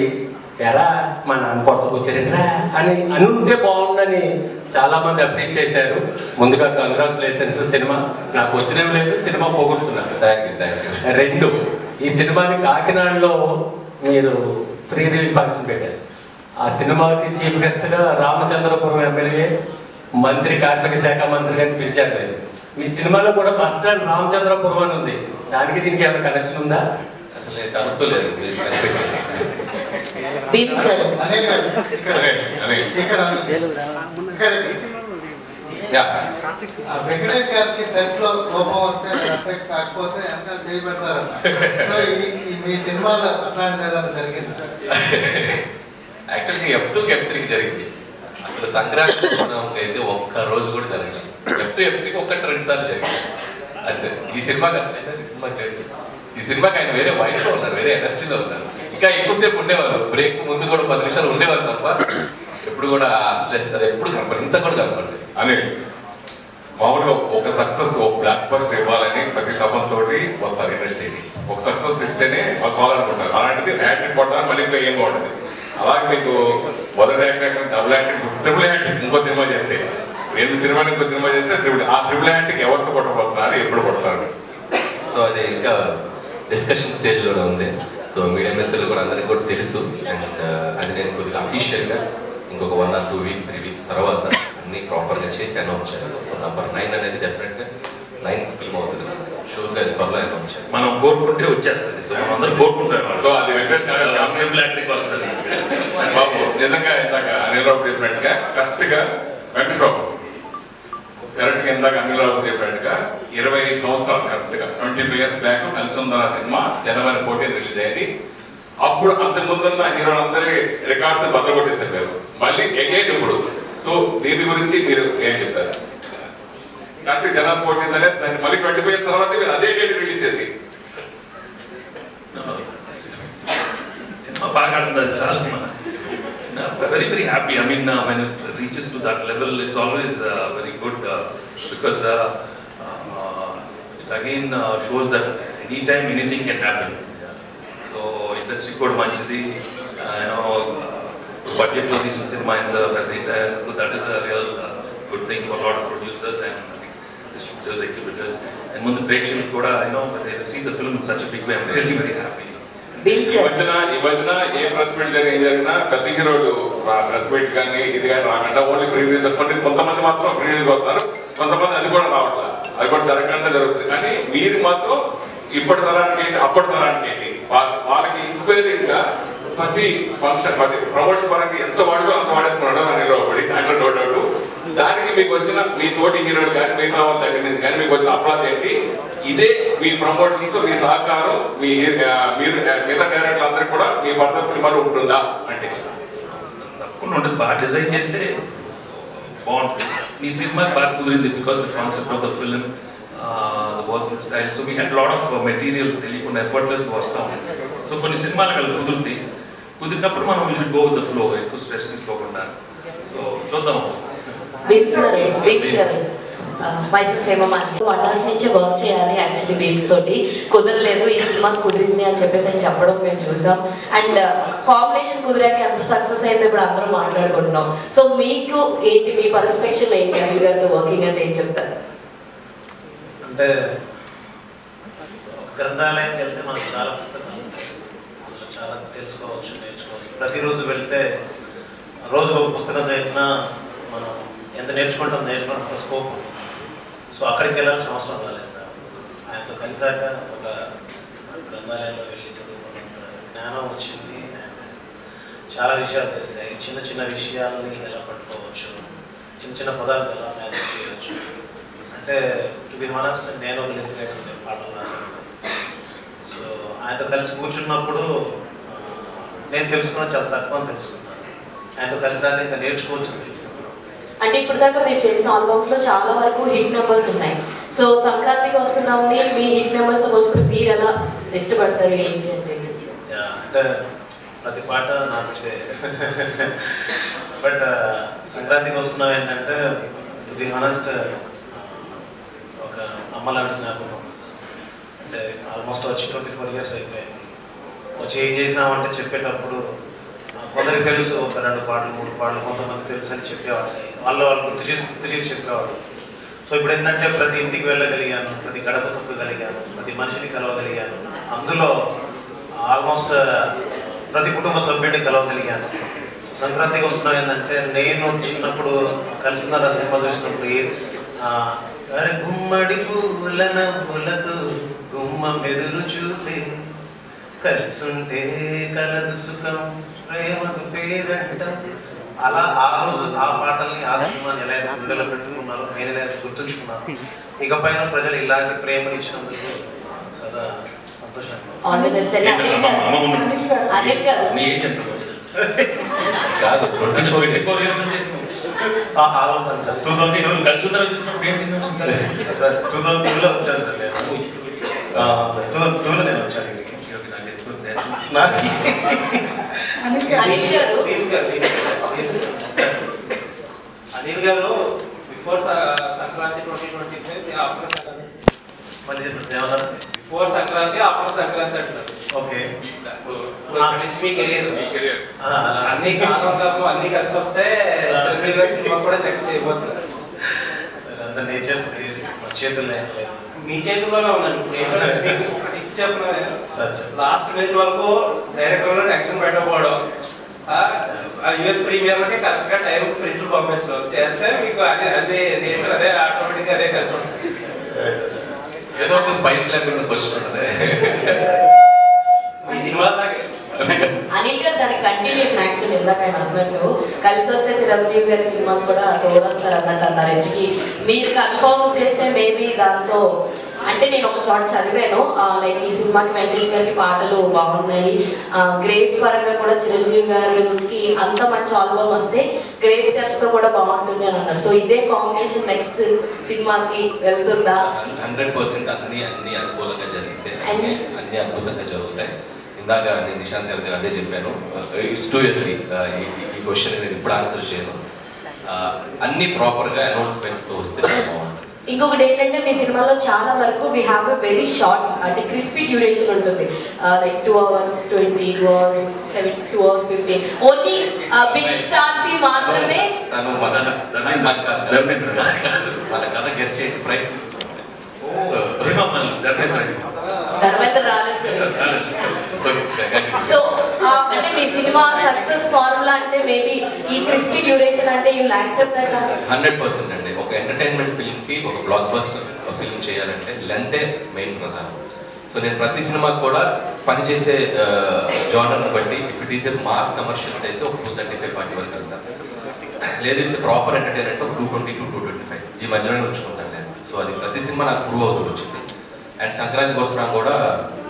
ఎరా మా నాన్న కొడతకు వచ్చారంట్రా అని ఉంటే బాగుండని చాలామంది అప్రీషియేట్ చేశారు. ముందుగా కంగ్రాచులేషన్స్. సినిమా నాకు వచ్చినవి లేదు, సినిమా పొగుడుతున్నారు. రెండు, ఈ సినిమాని కాకినాడలో మీరు ప్రీ రిలీజ్ ఫంక్షన్ పెట్టారు. ఆ సినిమాకి చీఫ్ గెస్ట్గా రామచంద్రపురం ఎమ్మెల్యే మంత్రి, కార్మిక శాఖ మంత్రి అని పిలిచారు మీరు. మీ సినిమాలో కూడా బస్ స్టాండ్ రామచంద్రపురం అని ఉంది. దానికి దీనికి ఏమైనా కనెక్షన్ ఉందా? అసలు నేను కనుక్కోలేదు, మీరు కనిపెట్టారు. వెంకటేష్ గారికి సెట్ లో కోపం వస్తే ఎఫెక్ట్ కాకపోతే వెనకాల చేయబెడతారు. సో మీ సినిమాలో అట్లాంటిది ఏదైనా జరిగింది? యాక్చువల్గా F2కి F3కి జరిగింది. అసలు సంక్రాంతి అయితే ఒక్క రోజు కూడా జరగలేదు. F2 F3కి 1-2 సార్లు జరిగింది అంతే. ఈ సినిమాకి అసలు ఈ సినిమాకి ఆయన వేరే వైఫ్లో ఉన్నారు, వేరే ఎనర్జీలో ఉన్నారు. ఇంకా ఎక్కువసేపు ఉండేవాళ్ళు, బ్రేక్ ముందు కూడా 10 నిమిషాలు ఉండేవాళ్ళు తప్ప ఎప్పుడు కూడా స్ట్రెస్ అది ఎప్పుడు కనపడదు, ఇంత కూడా కనపడలేదు. అని మామూలుగా ఒక సక్సెస్ ఒక బ్లాక్ బస్టర్ ఇవ్వాలని ప్రతి తపంతో వస్తారు ఇండస్ట్రీకి. ఒక సక్సెస్ ఇస్తేనే వాళ్ళు చాలనుకుంటారు. అలాంటిది యాక్టింగ్ కొడతాను మళ్ళీ ఇంకా ఏం బాగుంటుంది. అలాగే మీకు మొదటి acting, double acting, triple acting ఇంకో సినిమా చేస్తే, 8 సినిమాలు ఇంకో సినిమా చేస్తే ట్రిపుల్ యాక్టింగ్ ఎవరితో కొట్టబోతున్నారు, ఎప్పుడు కొడతారు? సో అది ఇంకా డిస్కషన్ స్టేజ్లోనే ఉంది. సో మీడియా మిత్రులు కూడా అందరికీ కూడా తెలుసు. అండ్ అది నేను కొద్దిగా అఫీషియల్గా ఇంకొక 1 or 2 weeks 3 weeks తర్వాత అన్ని ప్రాపర్గా చేసి అనౌన్స్ చేస్తాం. సో నంబర్ 9 అనేది డెఫినెట్గా 9th ఫిల్మ్ అవుతుంది. షూర్గా త్వరలో అనౌన్స్ చేస్తాం. మనం కోరుకుంటే వచ్చేస్తుంది. సో మనం అందరం కోరుకుంటాం. సో అది వెంకటేష్ వస్తుంది బాబు. నిజంగా ఇందాక అనిల్ రావు చెప్పినట్టుగా కరెక్ట్గా వెంకటేష్ బాబు కరెక్ట్గా ఇందాక అనిల్ రావు చెప్పినట్టుగా 25 సంవత్సరాలు కరెక్ట్గా 22 years బ్యాక్ కలిసి ఉందన్న సినిమా January 14 రిలీజ్ అయింది. అప్పుడు అంతకుముందున్న హీరోలందరి రికార్డ్స్ బద్దలు కొట్టేశారు మీరు. మళ్ళీ ఎగైన్ ఇప్పుడు. సో దీని గురించి మీరు ఏం చెప్తారు? కరెక్ట్ January 14 అనేది మళ్ళీ 25 years తర్వాత మీరు అదే డేట్ రిలీజ్ చేసి సినిమా బాగా ఆడుతుంది. చాలా very very happy. I mean when it reaches to that level it's always very good because it again shows that anytime anything can happen. So industry code manchidi, you know, budget lo తీసిన cinema in the that is a real good thing for a lot of producers and distributors, exhibitors, and ముందు ప్రేక్షకులు కూడా, you know, when they see the film in such a big way, I'm really very happy. ఈ మధ్యన ఏ press meet ఏం జరిగినా ప్రతి హీరోలు press meet కానీ ఇది కానీ రాకుండా ఓన్లీ ప్రీ రిలీజ్ అనుకోండి. కొంతమంది మాత్రం ప్రీ రిలీజ్ వస్తారు, కొంతమంది అది కూడా రావట్లేదు. అది కూడా జరగకుండా జరుగుతుంది. కానీ మీరు మాత్రం ఇప్పటి తరానికి ఏంటి, అప్పటి తరానికి ఏంటి, వాళ్ళకి ఇన్స్పైరింగ్ గా ప్రతి ఫంక్షన్, ప్రతి ప్రమోషన్ పరంగా ఎంత వాడుకో అంత వాడేసుకున్నాడు అని నిలవబడి దాంట్లో నో డౌట్. దానికి మీకు వచ్చిన మీ తోటి హీరోలు కానీ మిగతా వాళ్ళ దగ్గర నుంచి కానీ మీకు వచ్చిన అప్లాజ్ ఏంటి? ఇదే మీ ప్రమోషన్స్, మీ సహకారం, మీరు మిగతా డైరెక్టర్లు అందరూ కూడా మీ ఫర్దర్ సినిమాలు ఉంటుందా అంటే? తప్పకుండా ఉంటుంది. బాగా డిజైన్ చేస్తే బాగుంటుంది. మీ సినిమాకి బాగా కుదిరింది because the concept of the film, the working style. So we had lot of material తెలియకుండా ఎఫర్ట్లెస్గా వస్తాం. సో కొన్ని సినిమాలు అక్కడ కుదిరినప్పుడు మనం we should go with the flow, ఎక్కువ స్ట్రెస్ తీసుకోకుండా. సో చూద్దాం. మైసెల్ఫ్ హేమమాలిని 1 years నుంచి వర్క్ చేయాలి యాక్చువల్లీ బేబ్స్ తోటి, కుదరలేదు. ఈ సినిమా కుదిరింది అని చెప్పేసి ఆయన చెప్పడం మేము చూసాం. అండ్ కాంబినేషన్ కుదిరాక ఎంత సక్సెస్ అయిందో ఇప్పుడు అందరం మాట్లాడుకుంటున్నాం. సో మీకు ఏంటి, మీ పర్స్పెక్షన్ ఏంటి అనిల్ గారితో వర్కింగ్ అంటే ఏం చెప్తారు? అంటే ఒక గ్రంథాలయం వెళ్తే మనకు చాలా పుస్తకాలు, అందులో చాలా తెలుసుకోవచ్చు, నేర్చుకోవచ్చు. ప్రతిరోజు వెళ్తే రోజు ఒక పుస్తకం చదివినా మనం ఎంత నేర్చుకుంటాం స్కోప్. సో అక్కడికి వెళ్ళాల్సిన అవసరం రాలేదు. ఆయనతో కలిసాక ఒక గ్రంథాలయంలో వెళ్ళి చదువుకున్నంత జ్ఞానం వచ్చింది. అండ్ చాలా విషయాలు తెలిసాయి. చిన్న చిన్న విషయాలని ఎలా పట్టుకోవచ్చు, చిన్న చిన్న పదార్థాలు ఎలా మ్యాచ్ చేయవచ్చు. అంటే టు బి హానెస్ట్ నేను ఒక లిరిక్ పాటలు రాశాను. సో ఆయనతో కలిసి కూర్చున్నప్పుడు నేను తెలుసుకున్నా చాలా తక్కువ తెలుసుకున్నాను. ఆయనతో కలిసాక ఇంకా నేర్చుకోవచ్చు తెలుసుకున్నాను. అంటే ఇప్పుడు దాకా మీరు చేసిన ఆల్బమ్స్ లో చాలా వరకు హిట్ నెంబర్స్ ఉన్నాయి. సో సంక్రాంతికి వస్తున్నామని మీ హిట్ నెంబర్స్ తో పోల్చుకుంటే మీరు ఎలా ఇష్టపడతారు ఏంటి అంటే? అంటే ప్రతి పాట నాకు బట్ సంక్రాంతికి వస్తున్నాం ఏంటంటే టు బి హానెస్ట్ ఒక అమ్మ లాంటి జ్ఞాపకం. అంటే ఆల్మోస్ట్ వచ్చి 24 years అయిపోయింది. వచ్చి ఏం చేసామంటే చెప్పేటప్పుడు కొందరికి తెలుసు, ఒక 2 పాటలు 3 పాటలు, కొంతమంది తెలుసు అని చెప్పేవాడిని. వాళ్ళు గుర్తు చేసి చెప్పేవాడు. సో ఇప్పుడు ఏంటంటే ప్రతి ఇంటికి వెళ్ళగలిగాను, ప్రతి గడప తొక్కగలిగాను, ప్రతి మనిషిని కలవగలిగాను. అందులో ఆల్మోస్ట్ ప్రతి కుటుంబ సభ్యుడిని కలవగలిగాను. సో సంక్రాంతికి వస్తున్నాం ఏంటంటే నేను చిన్నప్పుడు కలిసినారా సినిమా చూసినప్పుడు అరే గుమ్మడి పువ్వుల నవ్వులతో గుమ్మ మెదురు చూసే కలిసుంటే కలదు సుఖం ప్రేమకు పేరంటం అలా ఆ రోజు ఆ పాటల్ని ఆ సినిమాని ఎలా అయితే గుండెలో పెట్టుకున్నారో నేను ఎలా అయితే గుర్తుంచుకున్నాను ఇకపైన ప్రజలు ఇలాంటి ప్రేమను ఇచ్చినందుకు సదా సంతోషంగా కాదు 24 ఇయర్స్ అంటే సార్ 2002 కలిసి సార్ 2002లో వచ్చాను సార్ నేను సార్ 2002లో నేను వచ్చాను ఇంటికి అనిల్ గారు బిఫోర్ సంక్రాంతి 2025 ఆఫ్టర్ మళ్ళీ చెప్పండి ఏమన్నారు బిఫోర్ సంక్రాంతి ఆఫ్టర్ సంక్రాంతి అంటున్నారు ఓకే నుంచి మీ కెరీర్ అన్ని కాలం అన్ని కలిసి వస్తే చిరంజీవి గారి సినిమా కూడా నెక్స్ట్ చేయబోతున్నారు సరే అంత నేచర్స్ మా చేతుల్లో మీ చేతుల్లోనే ఉందండి మీకు ఒక టిప్ చెప్పిన లాస్ట్ మినిట్ వరకు డైరెక్టర్లో టెన్షన్ పెట్టకపోవడం యుఎస్ ప్రీమియర్లకి కరెక్ట్గా టైం ప్రింట్లు పంపించడం చేస్తే మీకు అదే అదే నేచర్ అదే ఆటోమేటిక్గా అదే కలిసి వస్తుంది ఏదో ఒక స్పైస్ లేకుండా క్వశ్చన్ ఉంటుంది ఈ సినిమా అనిల్ గారు దానికి కంటిన్యూషన్ యాక్చువల్ ఇందాక ఆయన అన్నట్టు కలిసి వస్తే చిరంజీవి గారి సినిమాకి కూడా తోడొస్తారు అన్నట్టు అన్నారు ఎందుకు మీరు కన్ఫర్మ్ చేస్తే మేబీ దాంతో అంటే నేను ఒక చోట చదివాను లైక్ ఈ సినిమాకి వెంకటేష్ గారికి పాటలు బాగున్నాయి గ్రేస్ పరంగా కూడా చిరంజీవి గారికి అంత మంచి ఆల్బమ్ వస్తే గ్రేస్ స్టెప్స్ తో కూడా బాగుంటుంది అని అన్నారు సో ఇదే కాంబినేషన్ నెక్స్ట్ సినిమాకి వెళ్తుందా 100% అన్ని అనుకూలంగా జరిగితే అన్ని అద్భుతంగా జరుగుతాయి ఇందాక నేను నిశాంత్ గారికి అదే చెప్పాను ఇట్స్ టూ ఎర్లీ ఈ క్వశ్చన్ నేను ఇప్పుడు ఆన్సర్ చేయను అన్ని ప్రాపర్గా అనౌన్స్మెంట్స్తో వస్తే బాగుంటుంది ఇంకొకటి ఏంటంటే మీ సినిమాలో చాలా వరకు we have a very short అంటే క్రిస్పీ డ్యూరేషన్ ఉంటుంది like 2 hours 20 2 hours 7 2 hours 15 only big stars మాత్రమే తను మన కథ గెస్ట్ చేసి ప్రైజ్ ధర్మేంద్ర రాలేదు సో అంటే మీ సినిమా సక్సెస్ ఫార్ములా అంటే మేబీ ఈ క్రిస్పీ డ్యూరేషన్ అంటే యూ యాక్సెప్ట్ దట్ 100% అండి ఒక ఎంటర్టైన్మెంట్ ఫిల్మ్కి ఒక బ్లాక్ బస్టర్ ఫిల్మ్ చేయాలంటే లెంతే మెయిన్ ప్రధానం సో నేను ప్రతి సినిమాకి కూడా పనిచేసే జానర్ని బట్టి if it is a mass commercials అయితే ఒక 235-40 వరకు వెళ్తాను లేదు ఇట్స్ ప్రాపర్ ఎంటర్టైన్మెంట్ ఒక 220 to 225 ఈ మధ్యలోనే ఉంచుకుంటాను నేను సో అది ప్రతి సినిమా నాకు ప్రూవ్ అవుతూ వచ్చింది అండ్ సంక్రాంతికి వస్తున్నాం కూడా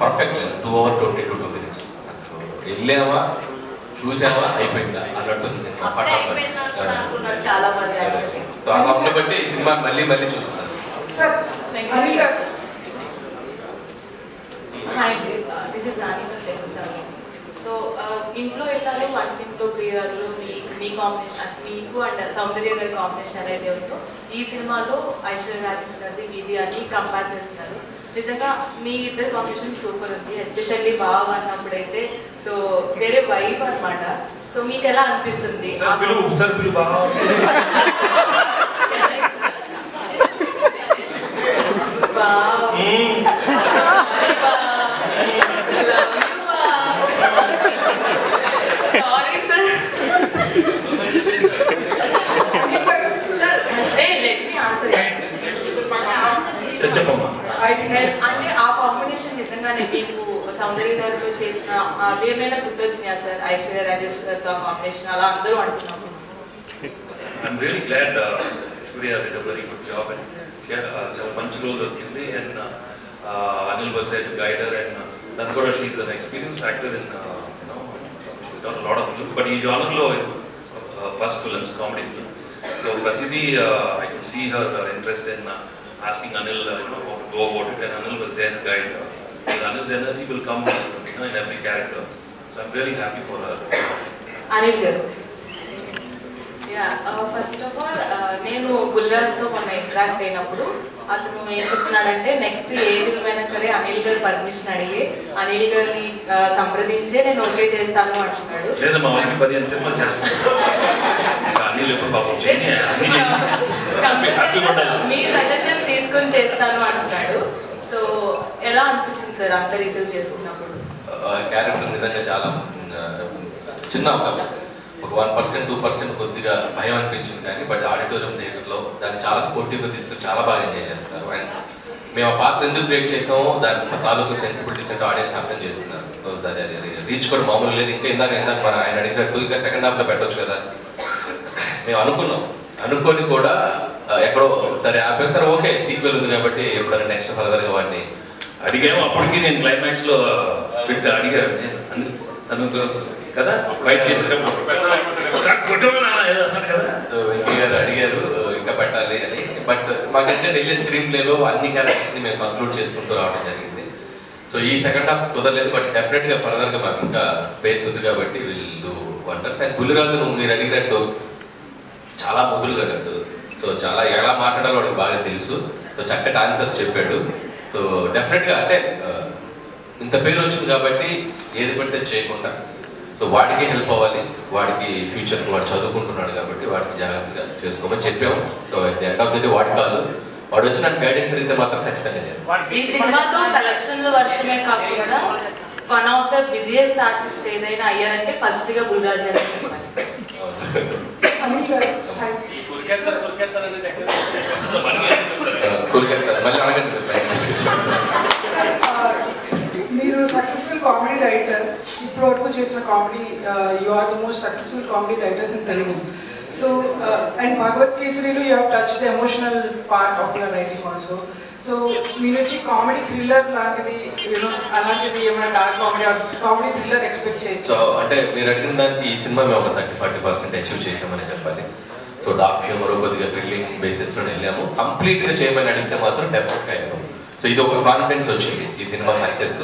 పర్ఫెక్ట్ లేదు 2 hours 22 minutes అసలు వెళ్ళామా చూసామా అయిపోయిందా అన్నట్టు చాలా మంది సో అలా ఉండబట్టి ఈ సినిమా మళ్ళీ మళ్ళీ చూస్తున్నాను this is Rani from Telugu sir so ఇంట్లో వెళ్ళాలి వంటింట్లో ప్రియాలు మీ కాంబినేషన్ మీకు అండ్ సౌందర్య గారి కాంబినేషన్ ఏదైతే ఉందో ఈ సినిమాలో ఐశ్వర్య రాజేష్ గారిది మీది అని కంపేర్ చేస్తున్నారు నిజంగా మీ ఇద్దరు కాంబినేషన్ సూపర్ ఉంది ఎస్పెషల్లీ బాగా అన్నప్పుడైతే సో వేరే వైబ్ అనమాట సో మీకు ఎలా అనిపిస్తుంది అంటే ఆ కాంబినేషన్ నిజంగానే మీకు సౌందర్య గారితో చేసిన అవేమైనా గుర్తొచ్చినాయా సార్ ఐశ్వర్య రాజేష్ గారితో ఆ కాంబినేషన్ అలా అందరూ అంటున్నాము I'm really glad Shurya did a very good job and చాలా మంచి రోల్ దొరికింది and Anil was there to guide her and Nankora she's an experienced actor in she's done a lot of films but ఈ genre లో first films comedy film so pratidi I could see her interest in asking Anil how to go about it and Anil was there to guide her and Anil's energy will come in every character so I'm really happy for her Anil garu first of all నేను గుల్రాజ్తో మొన్న interact అయినప్పుడు అతను ఏం చెప్తున్నాడంటే next a film అయినా సరే అనిల్ గారు permission అడిగి అనిల్ గారిని సంప్రదించే నేను ఓకే చేస్తాను అంటున్నాడు మీ సజెషన్ తీసుకొని చేస్తాను అంటున్నాడు సో ఎలా అనిపిస్తుంది సార్ అంత రిసీవ్ చేసుకున్నప్పుడు క్యారెక్టర్ నిజంగా చాలా చిన్న ఒక ఒక 1% 2% కొద్దిగా భయం అనిపించింది కానీ బట్ ఆడిటోరియం థియేటర్లో దాన్ని చాలా స్పోర్టివ్గా తీసుకుని చాలా బాగా ఎంజాయ్ చేస్తున్నారు. అండ్ మేము ఆ పాత్ర ఎందుకు క్రియేట్ చేసామో దాని తాలూకు సెన్సిబిలిటీస్ అంటే ఆడియన్స్ అర్థం చేసుకున్నారు. రీచ్ కూడా మామూలు లేదు. ఇంకా ఇందాక మన ఆయన అడిగినట్టు ఇంకా సెకండ్ హాఫ్లో పెట్టవచ్చు కదా మేము అనుకొని కూడా ఎక్కడో సరే ఆపాం. సరే ఓకే సీక్వెల్ ఉంది కాబట్టి ఎప్పుడైనా నెక్స్ట్ ఫర్దర్గా వాడిని అడిగాము. అప్పటికి నేను క్లైమాక్స్లో అడిగాను తను కదా ఫైట్ చేసేటప్పుడు సో వెంకీ గారు అడిగారు ఇంకా పెట్టాలి అని. బట్ మాకంటే ఢిల్లీ స్క్రీన్ ప్లేలో అన్ని క్యారెక్టర్స్ని మేము కంక్లూడ్ చేసుకుంటూ రావడం జరిగింది. సో ఈ సెకండ్ హాఫ్ కుదరలేదు బట్ డెఫినెట్గా ఫర్దర్గా మాకు ఇంకా స్పేస్ ఉంది కాబట్టి will do wonders. And Bulliraju మీరు అడిగినట్టు చాలా ముదురుగా అన్నట్టు. సో చాలా ఎలా మాట్లాడాలో వాడికి బాగా తెలుసు. సో చక్కటి ఆన్సర్స్ చెప్పాడు. సో డెఫినెట్గా అంటే ఇంత పేరు వచ్చింది కాబట్టి ఏది పడితే చేయకుండా సో వాడికి హెల్ప్ అవ్వాలి. వాడికి ఫ్యూచర్కి వాడు చదువుకుంటున్నాడు కాబట్టి వాడికి జాగ్రత్తగా చేసుకోమని చెప్పాము. So at the end of the day వాడి కాదు వాడు వచ్చి నాకు గైడెన్స్ అడిగితే మాత్రం ఖచ్చితంగా చేస్తాను. ఈ సినిమాతో కలెక్షన్ల వర్షమే కాకుండా one of the busiest artist ఏదైనా అయ్యారంటే ఫస్ట్ గా బుల్రాజ్ గారు చెప్పాలి. మీరు సక్సెస్ఫుల్ కామెడీ రైటర్, ఇప్పటి వరకు చేసిన comedy you are the most successful comedy writers in Telugu. So and Bhagavanth కేసరిలో you have touch the emotional part of your writing also. So మీరు వచ్చి కామెడీ థ్రిల్లర్ లాంటిది అలాంటిది ఏమైనా డార్క్ కామెడీ థ్రిల్లర్ ఎక్స్పెక్ట్ చేయొచ్చు. సో అంటే మీరు అడిగిన దానికి ఈ సినిమా మేము ఒక 30-40% అచీవ్ చేసామని చెప్పాలి. సో డార్క్ హ్యూమర్ కొద్దిగా థ్రిల్లింగ్ బేసిస్లో వెళ్ళాము. కంప్లీట్గా చేయమని అడిగితే మాత్రం డెఫినెట్గా అయినాము. సో ఇది ఒక కాన్ఫిడెన్స్ వచ్చింది ఈ సినిమా సక్సెస్.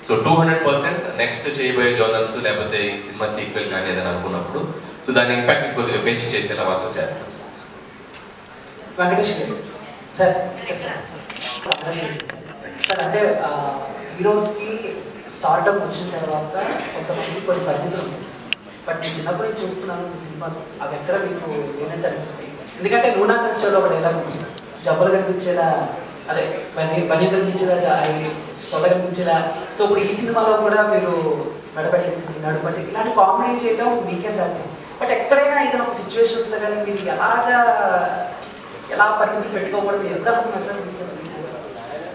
సో 200% నెక్స్ట్ చేయబోయే జోనర్స్ లేకపోతే ఈ సినిమా సీక్వెల్ కానీ ఏదైనా అనుకున్నప్పుడు సో దాని ఇంపాక్ట్ కొద్దిగా పెంచి చేసేలా మాత్రం చేస్తాం. వెంకటేష్ గారు సార్ అంటే హీరోస్కి స్టార్టప్ వచ్చిన తర్వాత కొంతమంది కొన్ని పరిమితులు ఉన్నాయి సార్. బట్ నేను చిన్నప్పటి నుంచి చూస్తున్నాను ఈ సినిమాలో అవి ఎక్కడ మీకు లేనట్టు అనిపిస్తాయి. ఎందుకంటే నూనా కల్చర్లో ఒక డైలాగ్ ఉంటుంది, జబ్బలు కనిపించేలా అదే పని కనిపించేలా తొడ కనిపించేలా. సో ఇప్పుడు ఈ సినిమాలో కూడా మీరు మెడపెట్టేసింది నడుపట్టి ఇలాంటి కామెడీ చేయడం మీకే సాధ్యం. బట్ ఎక్కడైనా ఏదైనా ఒక సిచ్యువేషన్స్లో కానీ మీరు ఎలా పరిమితులు పెట్టుకోకూడదు ఎప్పుడు అనుకున్నారు సార్?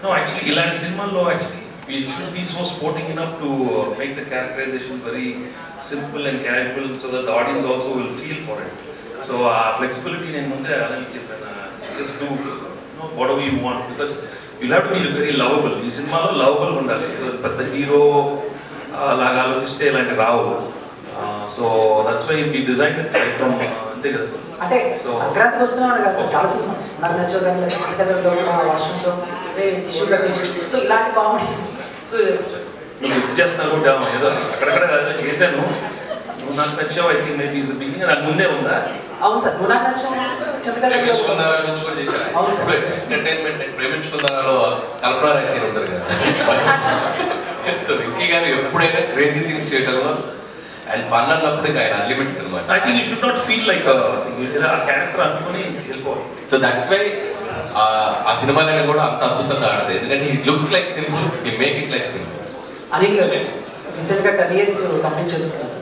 No, actually, ఇలాంటి సినిమాల్లో actually we should be so sporting enough to make the characterization very simple and casual so that the audience also will feel for it. So flexibility నేను ముందే అలాగే చెప్పాను. Just do whatever you want because you'll have to be very lovable. ఈ సినిమాలో lovable ఉండాలి. పెద్ద hero లాగా ఆలోచిస్తే ఇలాంటి రావు. So that's why we designed it right from అంతే కదా. అంటే సంక్రాంతికి వస్తున్నాడు కదా సార్ చాలా సినిమా నాకు నచ్చదు వాషంతో సో ఇలాంటి కామెడీ సో నువ్వు గుర్తు చేస్తున్నావు కూడా ఏదో అక్కడక్కడ చేశాను. నువ్వు నాకు నచ్చావు I think maybe is the beginning. నాకు ముందే ఉందా? అవును సార్ నువ్వు నాకు నచ్చావు ఎంటర్టైన్మెంట్ ప్రేమించుకుందాలో కల్పన రాసి ఉంటారు కదా. సో వెంకీ గారు ఎప్పుడైనా క్రేజీ థింగ్స్ చేయడంలో అండ్ ఫన్ అన్నప్పుడు ఆయన అన్లిమిటెడ్ అనమాట. I think you should not feel like ఆ క్యారెక్టర్ అనుకుని వెళ్ళిపోవాలి. సో దట్స్ వై ఆ సినిమాలైనా కూడా అంత అద్భుతంగా ఆడదు. ఎందుకంటే he looks like simple, he make it like simple. Anil గారు రీసెంట్గా 10 years కంప్లీట్ చేసుకున్నారు.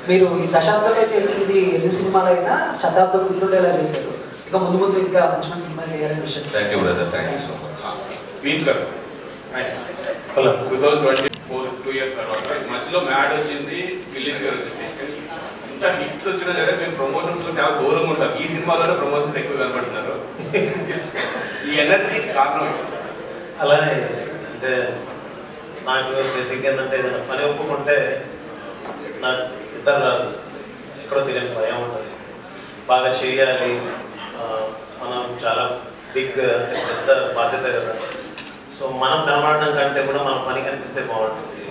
మీరు ఈ దశాబ్దంలో చేసింది ఎన్ని సినిమాలు అయినా శతాబ్దం గుర్తుండేలా చేశారు. ఇంకా ముందు ముందు ఇంకా మంచి మంచి సినిమాలు చేయాలని విషయం. Thank you brother, thank you so much. Means గారు 2024 2 years తర్వాత మధ్యలో మ్యాడ్ వచ్చింది, రిలీజ్ గారు వచ్చింది. ఇంత హిట్స్ వచ్చినా సరే మీరు ప్రమోషన్స్ లో చాలా దూరంగా ఉంటారు. ఈ సినిమాలోనే ప్రమోషన్స్ ఎక్కువ కనబడుతున్నారు. ఈ ఎనర్జీ కారణం అలానే అంటే నాకు బేసిక్ ఏంటంటే ఏదైనా పని ఒప్పుకుంటే నాకు ఇతర రాదు, ఎక్కడో తెలియని భయం ఉంటుంది. బాగా చేయాలి, మనం చాలా బిగ్ అంటే పెద్ద బాధ్యత కదా. సో మనం కనబడడం కంటే కూడా మన పని కనిపిస్తే బాగుంటుంది,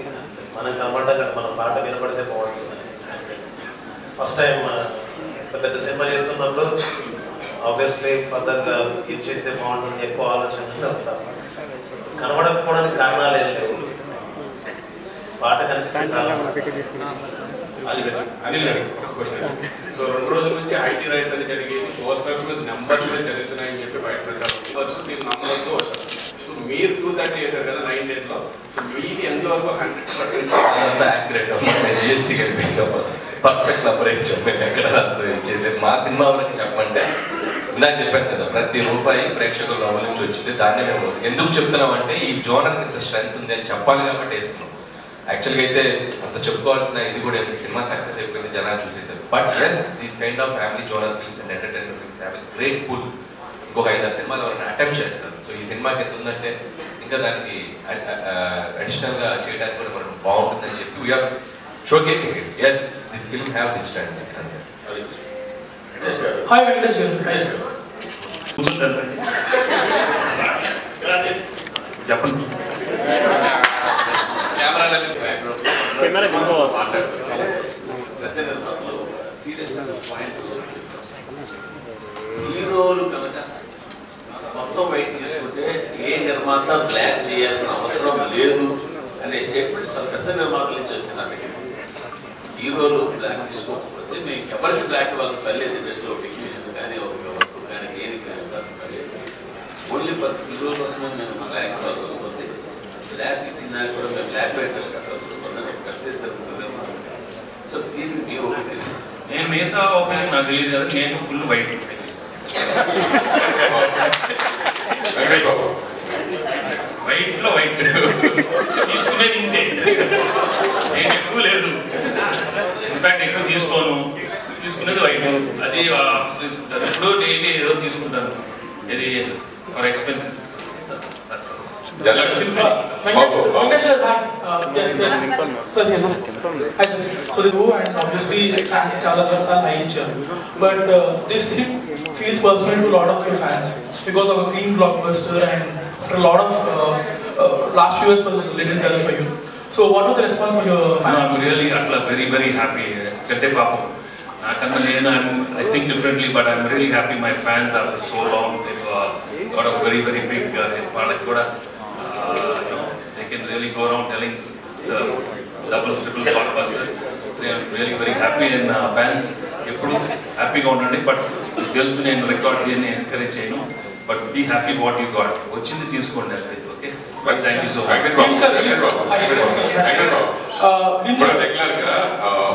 మనం కనబడడం కంటే మన పాట వినపడితే బాగుంటుంది. ఫస్ట్ టైం ఇంత పెద్ద సినిమా చేస్తున్నప్పుడు ఆబ్వియస్లీ ఫర్దర్గా ఏం చేస్తే బాగుంటుంది ఎక్కువ ఆలోచన కనబడకపోవడానికి కారణాలు ఏం లేవు. పాట కనిపిస్తే చాలా. అనిల్ గారు ఒక క్వశ్చన్. సో 2 రోజుల నుంచి ఐటీ రైట్స్ అని జరిగేది, పోస్టర్స్ మీద నెంబర్స్ మీద జరుగుతున్నాయని చెప్పి బయట ప్రచారం దీని నమ్మకంతో వచ్చారు. సో మీరు 230 చేశారు కదా 9 days లో. సో మీది ఎంతవరకు 100% జిఎస్టీ కనిపిస్తాం. పర్ఫెక్ట్ నంబర్ ఇచ్చాం మేము, ఎక్కడ ఇచ్చేది. మా సినిమా వరకు చెప్పమంటే ఇందాక చెప్పాను కదా, ప్రతి రూపాయి ప్రేక్షకుల నవ్వుల నుంచి వచ్చింది. దాన్ని మేము ఎందుకు చెప్తున్నామంటే ఈ జోనర్కి ఇంత స్ట్రెంత్ ఉంది అని చెప్పాలి కాబట్టి వేస్తున్నాం. యాక్చువల్గా అయితే అంత చెప్పుకోవాల్సిన ఇది కూడా ఏంటి, సినిమా సక్సెస్ అయిపోయింది, జనాలు చూసేసారు. But as these kind of family genre films and entertainment films have a great pull. ఇంకొక 5-6 సినిమాలు ఎవరైనా అటెంప్ట్ చేస్తారు. సో ఈ సినిమాకి ఎంత ఉందంటే ఇంకా దానికి అడిషనల్గా చేయడానికి కూడా మనం బాగుంటుందని చెప్పి we're showcasing it. Yes this film have this strength అంతే. హాయ్ వెంకటేష్ గారు. చెప్పండి. హీరోలు కనుక మొత్తం వైట్ తీసుకుంటే ఏ నిర్మాత బ్లాక్ చేయాల్సిన అవసరం లేదు అనే స్టేట్మెంట్ చాలా పెద్ద నిర్మాతల నుంచి వచ్చిందండి. హీరోలు బ్లాక్ తీసుకోకపోతే మేము ఎవరికి బ్లాక్ వాళ్ళకి పర్లేదు, ఇండస్ట్రీలో టెక్నీషియన్ కానీ ఒక వర్క్ కానీ దేనికి కానీ వాళ్ళకి పర్లేదు. ఓన్లీ ఫర్ హీరో కోసమే మేము బ్లాక్ ఇవ్వాల్సి వస్తుంది. బ్లాక్ ఇచ్చినా కూడా మేము బ్లాక్ ఇంట్రెస్ట్ కట్టాల్సి వస్తుందని పెద్ద ఇద్దరు నిర్మాతలు. సో దీనికి మీ ఒపీనియన్? నేను మిగతా ఒపీనియన్ నాకు తెలియదు కదా, నేను ఫుల్ వైట్. వైట్లో వైట్ తీసుకునేది ఇంతే, నేను ఎక్కువ లేదు. ఇన్ఫాక్ట్ ఎక్కువ తీసుకోను, తీసుకునేది వైట్. అది తీసుకుంటాను ఎప్పుడు, డైలీ ఏదో తీసుకుంటాను, ఇది for expenses. So this and obviously fans చాలా హైయించారు, but this hit feels personal to a lot of your fans because of a clean blockbuster and after a lot of last few years was a little dull for you. So what was the response from your fans? No, I'm really very very happy. Kante paapam nakanna nenu I think differently, but I'm really happy my fans after so long they've got a very very big product kuda. They can really go around telling it's a double triple blockbusters. They are really very happy and fans eppudu happy ga undandi. But telusu nenu records cheyani encourage cheyanu, but be happy what you got. Ochindi teeskondi ante. Okay, but thank you so much. ఇప్పుడు regular గా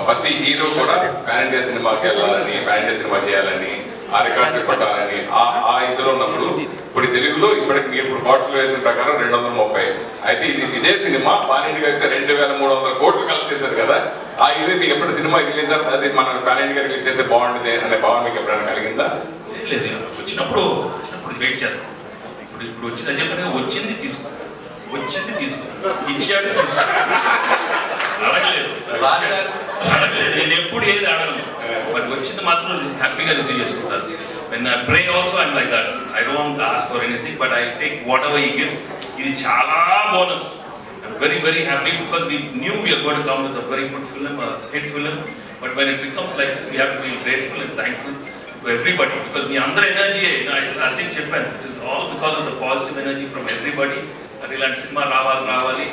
ప్రతి hero కూడా pan India సినిమాకి వెళ్ళాలని, pan India cinema చేయాలని, ఆ records కొట్టాలని ఆ ఇదిలో ఉన్నప్పుడు ఇప్పుడు తెలుగులో ఇప్పటికి మీరు ఇప్పుడు పోస్టల్ వేసిన ప్రకారం 230. అయితే ఇదే సినిమా పాన్ ఇండియా అయితే 2300 కోట్లు కలెక్ట్ చేశారు కదా. ఆ ఇది మీకు ఎప్పుడు సినిమా వెళ్ళిన తర్వాత అది మన పాన్ ఇండియా రిలీజ్ చేస్తే బాగుంటుంది అనే భావన మీకు ఎప్పుడైనా కలిగిందా? లేదు, వచ్చినప్పుడు వెయిట్ చేద్దాం. ఇప్పుడు వచ్చిందని చెప్పిన వచ్చింది తీసుకో, ఇచ్చాడు తీసుకో, అడగలేదు. నేను ఎప్పుడు ఏది అడగను, బట్ వచ్చింది మాత్రం హ్యాపీగా రిసీవ్ చేసుకుంటాను. When I pray also I'm like that. I don't ask for anything, but I take whatever he gives. ఇది చాలా bonus. I'm very very happy because we knew we are going to come with a very good film, a hit film. But when it becomes like this, we have to feel grateful and thankful to everybody because మీ అందరి energy, last time చెప్పాను, it is all because of the positive energy from everybody. అది ఇలాంటి cinema రావాలి,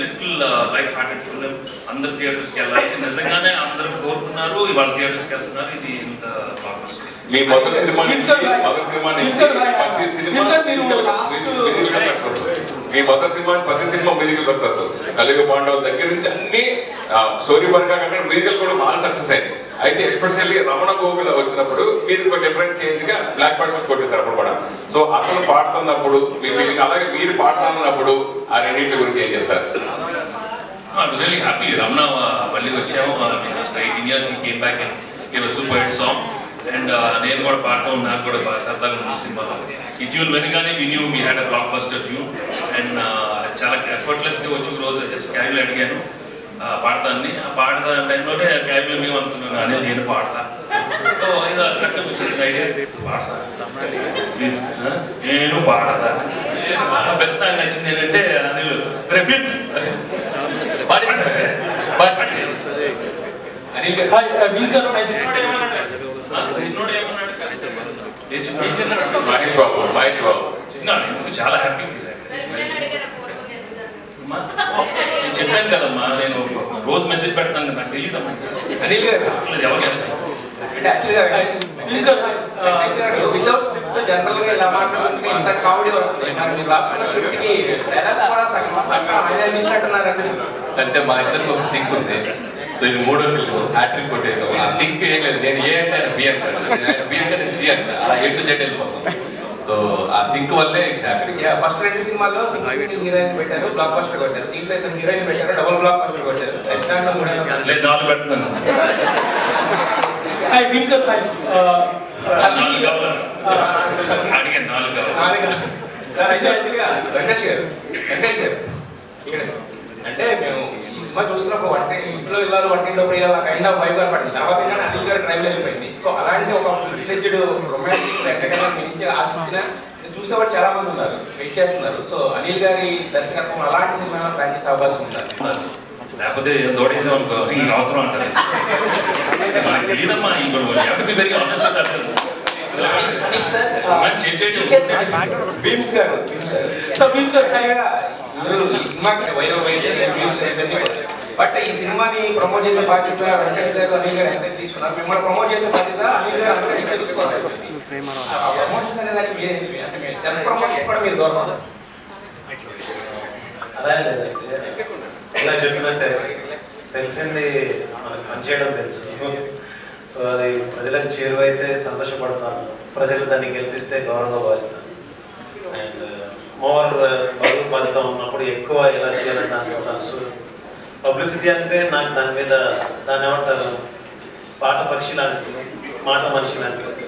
little light hearted film, అందరు థియేటర్స్కి వెళ్ళాలి. నిజంగానే అందరూ కోరుకున్నారు, ఇవాళ థియేటర్స్కి వెళ్తున్నారు. ఇది ఇంత బ్లాక్బస్టర్. మీ మొదటి సినిమా నుంచి ప్రతి సినిమా మ్యూజికల్ సక్సెస్. కలియుగ పాండవుల దగ్గర నుంచి అన్ని స్టోరీ పరంగా కాకుండా మ్యూజికల్ కూడా బాగా సక్సెస్ అయింది. అయితే ఎస్పెషల్లీ రమణ గోగుల వచ్చినప్పుడు మీరు ఒక డిఫరెంట్ చేంజ్ గా బ్లాక్ బస్టర్స్ కొట్టేశారు అప్పుడు కూడా. సో అతను పాడుతున్నప్పుడు మీ ఫీలింగ్, అలాగే మీరు పాడుతున్నప్పుడు ఆ రెండింటి గురించి ఏం చెప్తారు? I'm really happy. Ramana మళ్ళీ వచ్చాము. 18 years he came back and gave a super hit song. And నేను కూడా పాడటం నాకు కూడా బాగా సరదాగా ఉంది సినిమాలో. ఈ tune వెనగానే we knew we had a blockbuster tune. And చాలా ఎఫర్ట్లెస్గా వచ్చి రోజు జస్ట్ క్యాబిల్ అడిగాను పాడతాన్ని. ఆ పాడతా టైంలోనే క్యాబిల్ మేము అనుకున్నాను అదే నేను పాడతా. సో ఇది అట్లా వచ్చింది ఐడియా, పాడతా ప్లీజ్, నేను పాడతా. బెస్ట్ నాకు నచ్చింది ఏంటంటే అనిల్ రిపీట్ మహేష్ బాబు చిన్నాడు ఎందుకు చాలా హ్యాపీ ఫీల్ అయ్యాను. నేను చెప్పాను కదమ్మా, నేను రోజు మెసేజ్ పెడతాను, నాకు తెలియదమ్మా. అనిల్ గారు ఎవరు చెప్తాను అంటే యాక్చువల్గా వితౌట్ స్క్రిప్ట్ జనరల్గా ఇలా మాట్లాడుతుంటే ఇంత కామెడీ వస్తుంది. మరి మీరు రాసుకున్న స్క్రిప్ట్కి డైలాగ్స్ కూడా సగం హైలైట్ ఇచ్చినట్టున్నారు అనిపిస్తుంది. అంటే మా ఇద్దరికి ఒక సింక్ ఉంది. సో ఇది 3వ ఫిల్మ్, హ్యాట్రిక్ కొట్టేసాం. ఆ సింక్ ఏం లేదు, నేను ఏ అంటే ఆయన బి అంటాడు, ఆయన బి అంటే నేను సి అంటా, అలా A to Z వెళ్ళిపోతాం. సో ఆ సింక్ వల్లే ఇట్స్ హ్యాపీ. ఫస్ట్ 2 సినిమాల్లో సింగిల్ హీరోయిన్ పెట్టారు, బ్లాక్ బస్టర్ కొట్టారు. దీంట్లో ఇద్దరు హీరోయిన్ పెట్టారు, డబుల్ బ్లాక్ బస్టర్ కొట్టారు. రెస్టారెంట్ లో 4 పెడుతున్నాను. హాయ్ బీమ్స్ గారు. హాయ్ అడిగాను 4 కావాలి. సార్ అయితే యాక్చువల్గా వెంకటేష్ గారు ఇక్కడ అంటే మేము ఈ సినిమా చూస్తున్నప్పుడు ఇంట్లో ఇల్లాలు వంటింట్లో పోయాలి కైండ్ ఆఫ్ వైబ్ పడింది. తర్వాత ఏంటంటే అనిల్ గారు ట్రైబల్ వెళ్ళిపోయింది. సో అలాంటి ఒక ఫుల్ ఫ్లెడ్జ్డ్ రొమాంటిక్ ఎంటర్టైనర్ మించి ఆశించిన చూసేవాడు చాలా మంది ఉన్నారు, వెయిట్ చేస్తున్నారు. సో అనిల్ గారి దర్శకత్వం అలాంటి సినిమా ప్లాన్ చేసే అవకాశం ఉన్నారు. లేకపోతే దోడేసేవాళ్ళు ఇంక అవసరం అంటారు. మనకి తెలియదమ్మా ఇప్పుడు వెరీ ఆనెస్ట్ భీమ్స్ గారు ఈ సినిమాకి బట్ ఈ సినిమాని ప్రమోట్ చేసే బాధ్యత వెంకటేష్ గారు అనిల్ గారు ఎంత తీసుకున్నారు, మిమ్మల్ని ప్రమోట్ చేసే బాధ్యత అనిల్ గారు అంతా తీసుకోవాలి. ప్రమోషన్స్ అనే దానికి మీరేంటి అంటే మీరు సెల్ఫ్ ప్రమోషన్ కూడా మీరు దూరం అవుతారు. అలా లేదంటే ఇలా చెప్పినట్టే తెలిసింది మనకు పనిచేయడం తెలుసు. సో అది ప్రజలకు చేరువైతే సంతోషపడతాను, ప్రజలు దాన్ని గెలిపిస్తే గౌరవంగా భావిస్తాను. అండ్ మోర్ బరువు బాధ్యత ఉన్నప్పుడు ఎక్కువ ఎలా చేయాలని దానికి ఉంటాను. సో పబ్లిసిటీ అంటే నాకు దాని మీద దాన్ని ఏమంటారు పాట పక్షి లాంటిది, మాట మనిషి లాంటిది.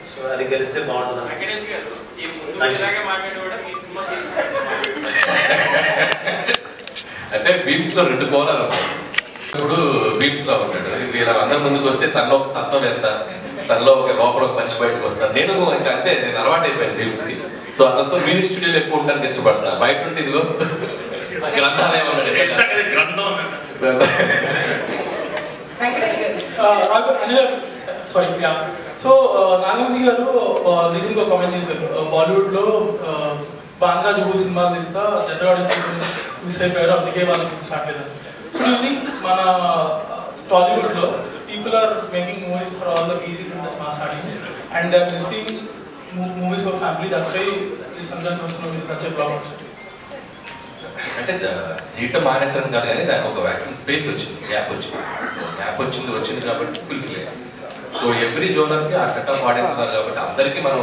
సో అది గెలిస్తే బాగుంటుంది. అంటే బీమ్స్ లో 2 కోణాలు ఉంటాయి. ఇప్పుడు బీమ్స్ లో ఉంటాడు, ఇలా అందరి ముందుకు వస్తే తనలో ఒక తత్వం ఎంత, తనలో ఒక లోపల ఒక మనిషి బయటకు వస్తాను. నేను ఇంకా అంతే, నేను అలవాటు అయిపోయాను బీమ్స్ కి. సో అతనితో మ్యూజిక్ స్టూడియోలో ఎక్కువ ఉండడానికి ఇష్టపడతా. బయట ఉంటే ఇదిగో గ్రంథాలయం అన్నాడు, గ్రంథం సారీ. సో నాగవంశీ గారు రీసెంట్గా కామెంట్ చేశారు, బాలీవుడ్లో బాంద్రా జుబు సినిమాలు తీస్తా జనరల్ ఆడియన్స్ మిస్ అయిపోయారు, అందుకే వాళ్ళకి స్టార్ట్ లేదని. సో డూ థింక్ మన టాలీవుడ్లో people are making movies for all the pieces and the mass audience and they are missing movies for family. That's why this Sankranti వస్తున్న సచ్ ఎ బ్లాక్ బస్టర్. అంటే తీయటం మానేసడం కాదు కానీ దానికి ఒక వ్యాక్యూమ్ స్పేస్ వచ్చింది, గ్యాప్ వచ్చింది కాబట్టి ఫుల్ఫిల్ అయ్యాం. సో ఎవ్రీ జోనర్కి ఆ సెట్ ఆఫ్ ఆడియన్స్ ఉన్నారు కాబట్టి అందరికీ మనం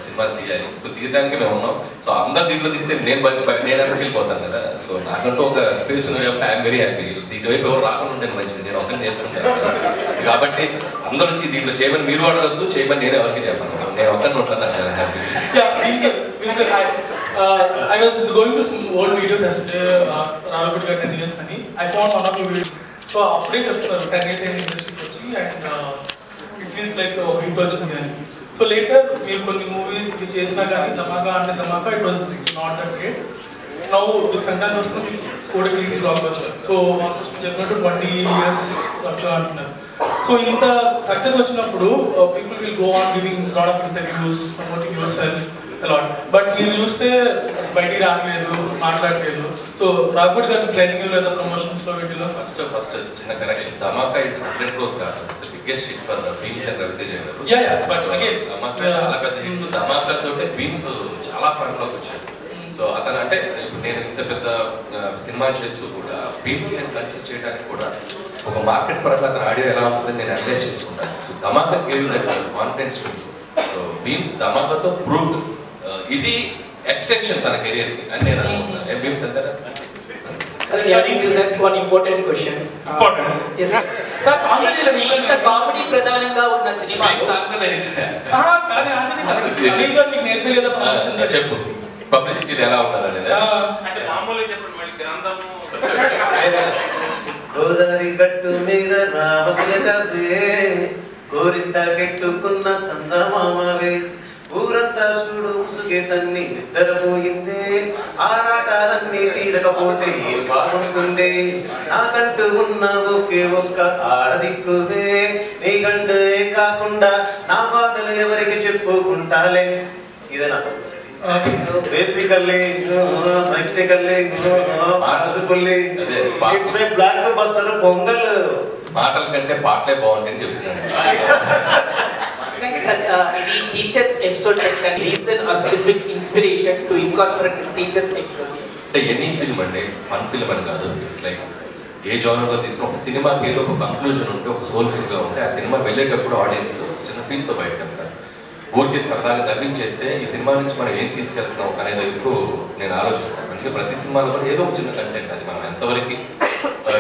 సినిమాలు తీయాలి. సో తీయడానికి మేము ఉన్నాం. సో అందరు దీంట్లో తీస్తే నేను వెళ్ళిపోతాను కదా. సో నాకంటూ ఒక స్పేస్ ఉంది కాబట్టి ఐఎమ్ వెరీ హ్యాపీ. దీనివైపు ఎవరు రాకుండా ఉంటే మంచిది, నేను ఒకరిని చేసుకుంటాను కాబట్టి అందరూ వచ్చి దీంట్లో చేయమని మీరు అడగద్దు, చేయమని నేను ఎవరికి చెప్పాను, నేను ఒకరిని ఉంటాను. నాకు చాలా happy. I was going to some old videos yesterday, Ravapudi 10 years అని. I found one of the videos. So అప్పుడే చెప్తున్నారు 10 years అయిన ఇండస్ట్రీకి వచ్చి అండ్ ఇట్ ఫీల్స్ లైక్ ఒక హిట్ వచ్చింది అని. సో లేటర్ మీరు కొన్ని మూవీస్ చేసినా కానీ Dhamaka it was not that great. Now with Sankranti వస్తుంది score green blockbuster. So almost చెప్పినట్టు 20 years రఫ్గా అంటున్నారు. సో ఇంత సక్సెస్ వచ్చినప్పుడు people will go on giving lot of interviews, promoting yourself a lot. But మీరు చూస్తే బయటికి రావట్లేదు, మాట్లాడలేదు. సో రాకపోతే కానీ ట్రైనింగ్ లేదా ప్రమోషన్స్ లో వీటిలో ఫస్ట్ చిన్న కరెక్షన్, ధమాకా ఇస్ 100 crore కాదు, biggest hit for Bheems and Ravi Teja గారు. ధమాకా చాలా పెద్ద హిట్. ధమాకా తోటే భీమ్స్ చాలా ఫ్రంట్ లోకి వచ్చాడు. సో అతను అంటే ఇప్పుడు నేను ఇంత పెద్ద సినిమా చేస్తూ కూడా భీమ్స్ నేను కన్సిడర్ చేయడానికి కూడా ఒక మార్కెట్ పరంగా అతను ఆడియో ఎలా ఉంటుందని నేను అనలైజ్ చేసుకుంటాను. So Dhamaka gave that confidence too. So Bheems ధమాకాతో ప్రూవ్డ్ ఇది ఎక్స్టెన్షన్ తన కెరియర్ కి అని నేను అనుకుంటున్నాను. భీమ్స్ అంటారా? Sir, adding to that one important question. Important. Yes. Sir, ఆంధ్రప్రదేశ్లో ఇంత కామెడీ ప్రధానంగా ఉన్న సినిమా ఆన్సర్ నేను ఇచ్చేసాను. చెప్పు పబ్లిసిటీ ఎలా ఉండాలి అనేది. అంటే మామూలుగా చెప్పండి మళ్ళీ గ్రంథము. గోదావరి గట్టు మీద రామశిలకవే, గోరింట కెట్టుకున్న సందమామవే, ఊరంతా చూడు ముసుగే తన్ని నిద్రపోయిందే, ఆరాటాలన్నీ తీరకపోతే ఏం బాగుంటుందే, నాకంటూ ఉన్న ఒకే ఒక్క ఆడదిక్కువే, నీ గండే కాకుండా నా బాధలు ఎవరికి చెప్పుకుంటాలే. ఇదే నా publicity. Basically it's a block buster pongal. మాటల కంటే పాటలే బాగుంటాయని చెప్తున్నాను. teachers episode can reason or specific inspiration to incorporate this teachers episodes. అంటే ఎనీ ఫిల్మ్ అంటే ఫన్ ఫిల్మ్ అని కాదు. ఇట్స్ లైక్ ఏ జానర్లో తీసిన ఒక సినిమాకి ఏదో ఒక కంక్లూజన్ ఉంటే ఒక సోల్ఫుల్గా ఉంటే ఆ సినిమా వెళ్ళేటప్పుడు ఆడియన్స్ చిన్న ఫీల్తో బయటకు వెళ్తారు. ఊరికే సరదాగా డబ్బింగ్ చేస్తే ఈ సినిమా నుంచి మనం ఏం తీసుకెళ్తున్నాం అనేది ఇప్పుడు నేను ఆలోచిస్తాను. అందుకే ప్రతి సినిమాలో కూడా ఏదో ఒక చిన్న కంటెంట్ అది మనం ఎంతవరకు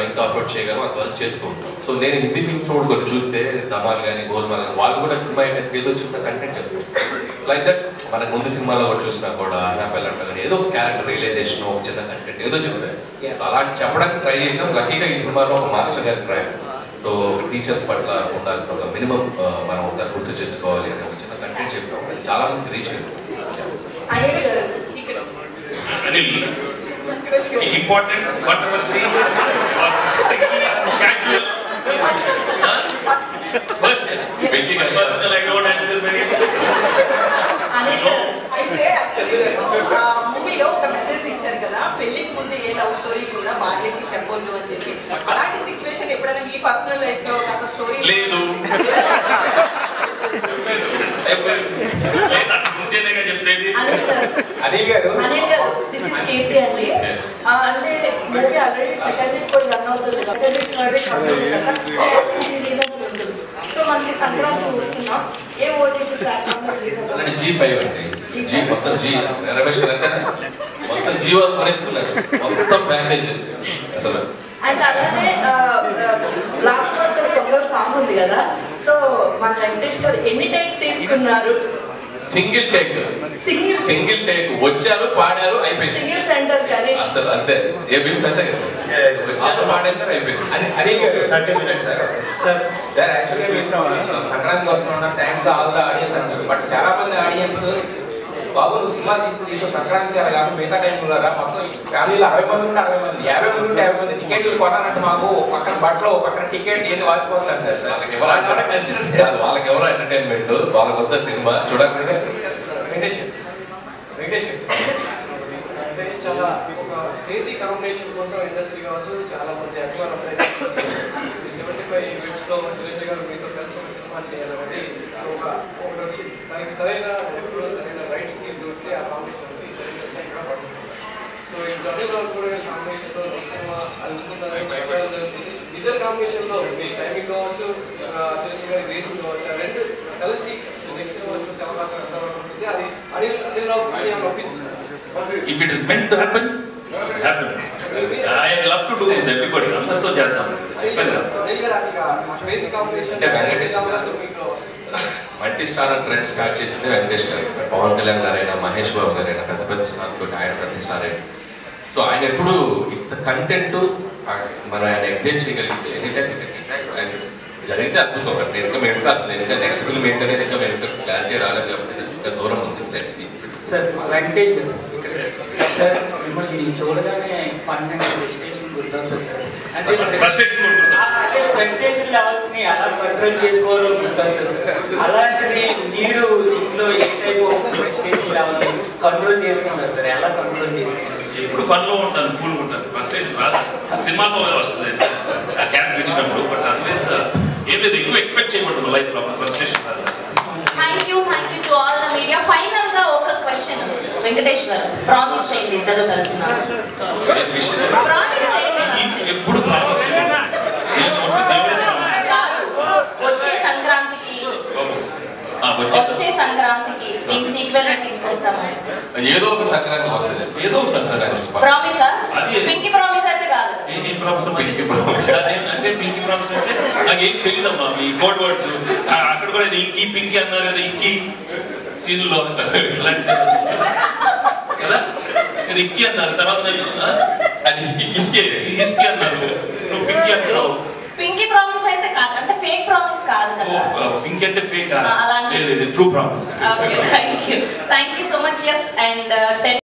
ఇంకా అప్లోడ్ చేయగలం అంతవరకు చేస్తూ ఉంటాం. సో నేను హిందీ ఫిల్మ్స్ కూడా కొన్ని చూస్తే ధమాల్ కానీ గోల్మాల్ కానీ వాళ్ళు కూడా సినిమా ఏంటంటే ఏదో చిన్న కంటెంట్ చెప్తారు. లైక్ దట్ మనకు ముందు సినిమాలో కూడా చూసినా కూడా పెళ్ళంట కానీ ఏదో ఒక క్యారెక్టర్ రియలైజేషన్ ఒక చిన్న కంటెంట్ ఏదో చెప్తారు. అలాంటి చెప్పడానికి ట్రై చేసాం. లక్కీగా ఈ సినిమాలో ఒక మాస్టర్ గారి ట్రై. సో టీచర్స్ పట్ల ఉండాల్సిన ఒక మినిమం మనం ఒకసారి గుర్తు తెచ్చుకోవాలి అనే ఒక చిన్న కంటెంట్ చెప్పాం. అది చాలా మందికి రీచ్ అయింది. Important controversy or casual? Personal, I don't answer very అయితే యాక్చువల్లీ మూవీలో ఒక మెసేజ్ ఇచ్చారు కదా, పెళ్లికి ముందు ఏ లవ్ స్టోరీ కూడా భార్యకి చెప్పొద్దు అని చెప్పి. అలాంటి సిచ్యువేషన్ ఎప్పుడైనా మీ పర్సనల్ లైఫ్ లో ఒక స్టోరీ లేదు? అనిల్ గారు, దిస్ ఇస్ కేపీ అండి. అంటే మూవీ ఆల్రెడీ సెకండ్ వీక్ కూడా రన్ అవుతుంది, రిలీజ్ అవుతుంది. సో మనకి సంక్రాంతి వస్తున్నాం, ఏ ఓటీటీ ప్లాట్ఫామ్ రిలీజ్ అవుతుంది? G5 అండి. G మొత్తం G రమేష్ గారు అంతేనా? మొత్తం G వరకు కొనేసుకున్నారు మొత్తం ప్యాకేజ్ అసలు. అండ్ అలానే బ్లాక్ బస్టర్ పొంగల్ సాంగ్ ఉంది కదా, సో మన వెంకటేష్ గారు ఎన్ని టేక్స్ తీసుకున్నారు? సింగిల్ టేక్ వచ్చారు, పాడారు, అయిపోయింది. సింగిల్ సెంటర్ గణేష్ అసలు అంతే. ఏ బిల్స్ అంతే కదా, వచ్చారు, పాడేసారు, అయిపోయింది. అనిల్ గారు 30 minutes సార్ యాక్చువల్గా మీరు సంక్రాంతికి వస్తున్నా thanks to all the audience అంటారు. బట్ చాలా మంది ఆడియన్స్ బాబు నువ్వు సినిమా తీసుకుని సంక్రాంతి అలా కాకుండా మిగతా టైంలో కదా మొత్తం ఫ్యామిలీలో 60 మంది ఉంటే 60 మంది, 50 మంది ఉంటే 50 మంది టికెట్లు కొనాలంటే మాకు పక్కన బట్టలు పక్కన టికెట్ ఏంది వాచిపోతున్నారు సార్. వాళ్ళకి ఎవరో ఎంటర్టైన్మెంట్, వాళ్ళకి వద్ద సినిమా చూడకుండా వెంకటేష్ అంటే చాలా ఒక దేశీ కాంబినేషన్ కోసం ఇండస్ట్రీ కావచ్చు చాలా మంది అభిమానులు అప్లై చేస్తారు. ఈ 75 ఈవెంట్స్లో చిరంజీవి గారు మీతో కలిసి ఒక సినిమా చేయాలని సో ఒకటి వచ్చి దానికి సరైన డైరెక్టర్ సరైన రైటింగ్ టీం దొరికితే ఆ కాంబినేషన్ పడుతుంది. సో ఈ అనిల్ గారు కూడా కాంబినేషన్లో సినిమా అది ఉంటుందని చెప్పడం జరుగుతుంది. ఇద్దరు కాంబినేషన్లో మీ టైమింగ్ కావచ్చు, చిరంజీవి గారి రేసింగ్ కావచ్చు, ఆ రెండు కలిసి నెక్స్ట్ సినిమా చూసే అవకాశం ఎంతవరకు ఉంటుంది? అది అనిల్ రావు ఒప్పిస్తుంది. If it is meant to happen, happen. I love to do with everybody. అందరితో చేద్దాం. మల్టీ స్టారర్ ట్రెండ్ స్టార్ట్ చేసింది వెంకటేష్ గారు. పవన్ కళ్యాణ్ గారైనా, మహేష్ బాబు గారైనా, పెద్ద పెద్ద స్టార్స్ తోటి ఆయన ప్రతి స్టార్ అయినా. సో ఆయన ఎప్పుడు ఇఫ్ ద కంటెంట్ మనం ఆయన ఎగ్జైట్ చేయగలిగితే ఆయన జరిగితే అద్భుతం. నేను ఇంకా మేము అసలు ఇంకా నెక్స్ట్ ఫిల్మ్ ఏంటనేది ఇంకా మేము ఇంకా క్లారిటీ రాలేదు కాబట్టి ఇంకా దూరం ఉంది. Let's see. సార్ వెంకటేష్ గారు సార్ మిమ్మల్ని చూడగానే పన్నెండు ఫ్రస్ట్రేషన్ గుర్తొస్తుంది సార్. అంటే ఫ్రస్ట్రేషన్ లెవెల్స్ ని ఎలా కంట్రోల్ చేసుకోవాలో గుర్తొస్తుంది సార్. అలాంటిది మీరు ఇంట్లో ఏ type of frustration level control చేసుకుంటారు సార్? ఎలా కంట్రోల్ చేసుకుంటారు? ఇప్పుడు ఫన్ లో ఉంటాను, కూల్ ఉంటాను. ఫ్రస్ట్రేషన్ రాదు, సినిమాలో వస్తుంది క్యాప్ ఇచ్చినప్పుడు. బట్ అదర్వైజ్ ఏం లేదు, ఎక్కువ ఎక్స్పెక్ట్ చేయబడుతుంది లైఫ్ లో, ఫ్రస్ట్రేషన్ రాదు. Thank you to all the media. Final గా ఒక క్వశ్చన్ వెంకటేష్ గారు, ప్రామిస్ చేయండి ఇద్దరు కలిసిన. ప్రామిస్ చేయండి. ఎప్పుడు ప్రామిస్ వచ్చే సంక్రాంతికి దీని సీక్వెల్ తీసుకొస్తాము. ఏదో ఒక సంక్రాంతికి వస్తుంది, ఏదో ఒక సంక్రాంతి. ప్రామిసా? పింకీ ప్రామిస్ అయితే కాదు. పింకీ ప్రామిస్ అంటే పింకీ ప్రామిస్ అంటే నాకేం తెలియదమ్మా ఈ కోడ్ వర్డ్స్. అక్కడ కూడా ఇంకీ పింకీ అన్నారు కదా, ఇంకీ సీన్లో కదా, ఇది ఇంకీ అన్నారు. తర్వాత అది హిస్కీ అన్నారు, నువ్వు పింకీ అంటున్నావు. పింకీ ప్రామిస్ అయితే కాదు, అంటే ఫేక్ ప్రామిస్ కాదు కదా. పింకీ అంటే ఫేక్ అలాంటి true promise. Thank you so much. Yes and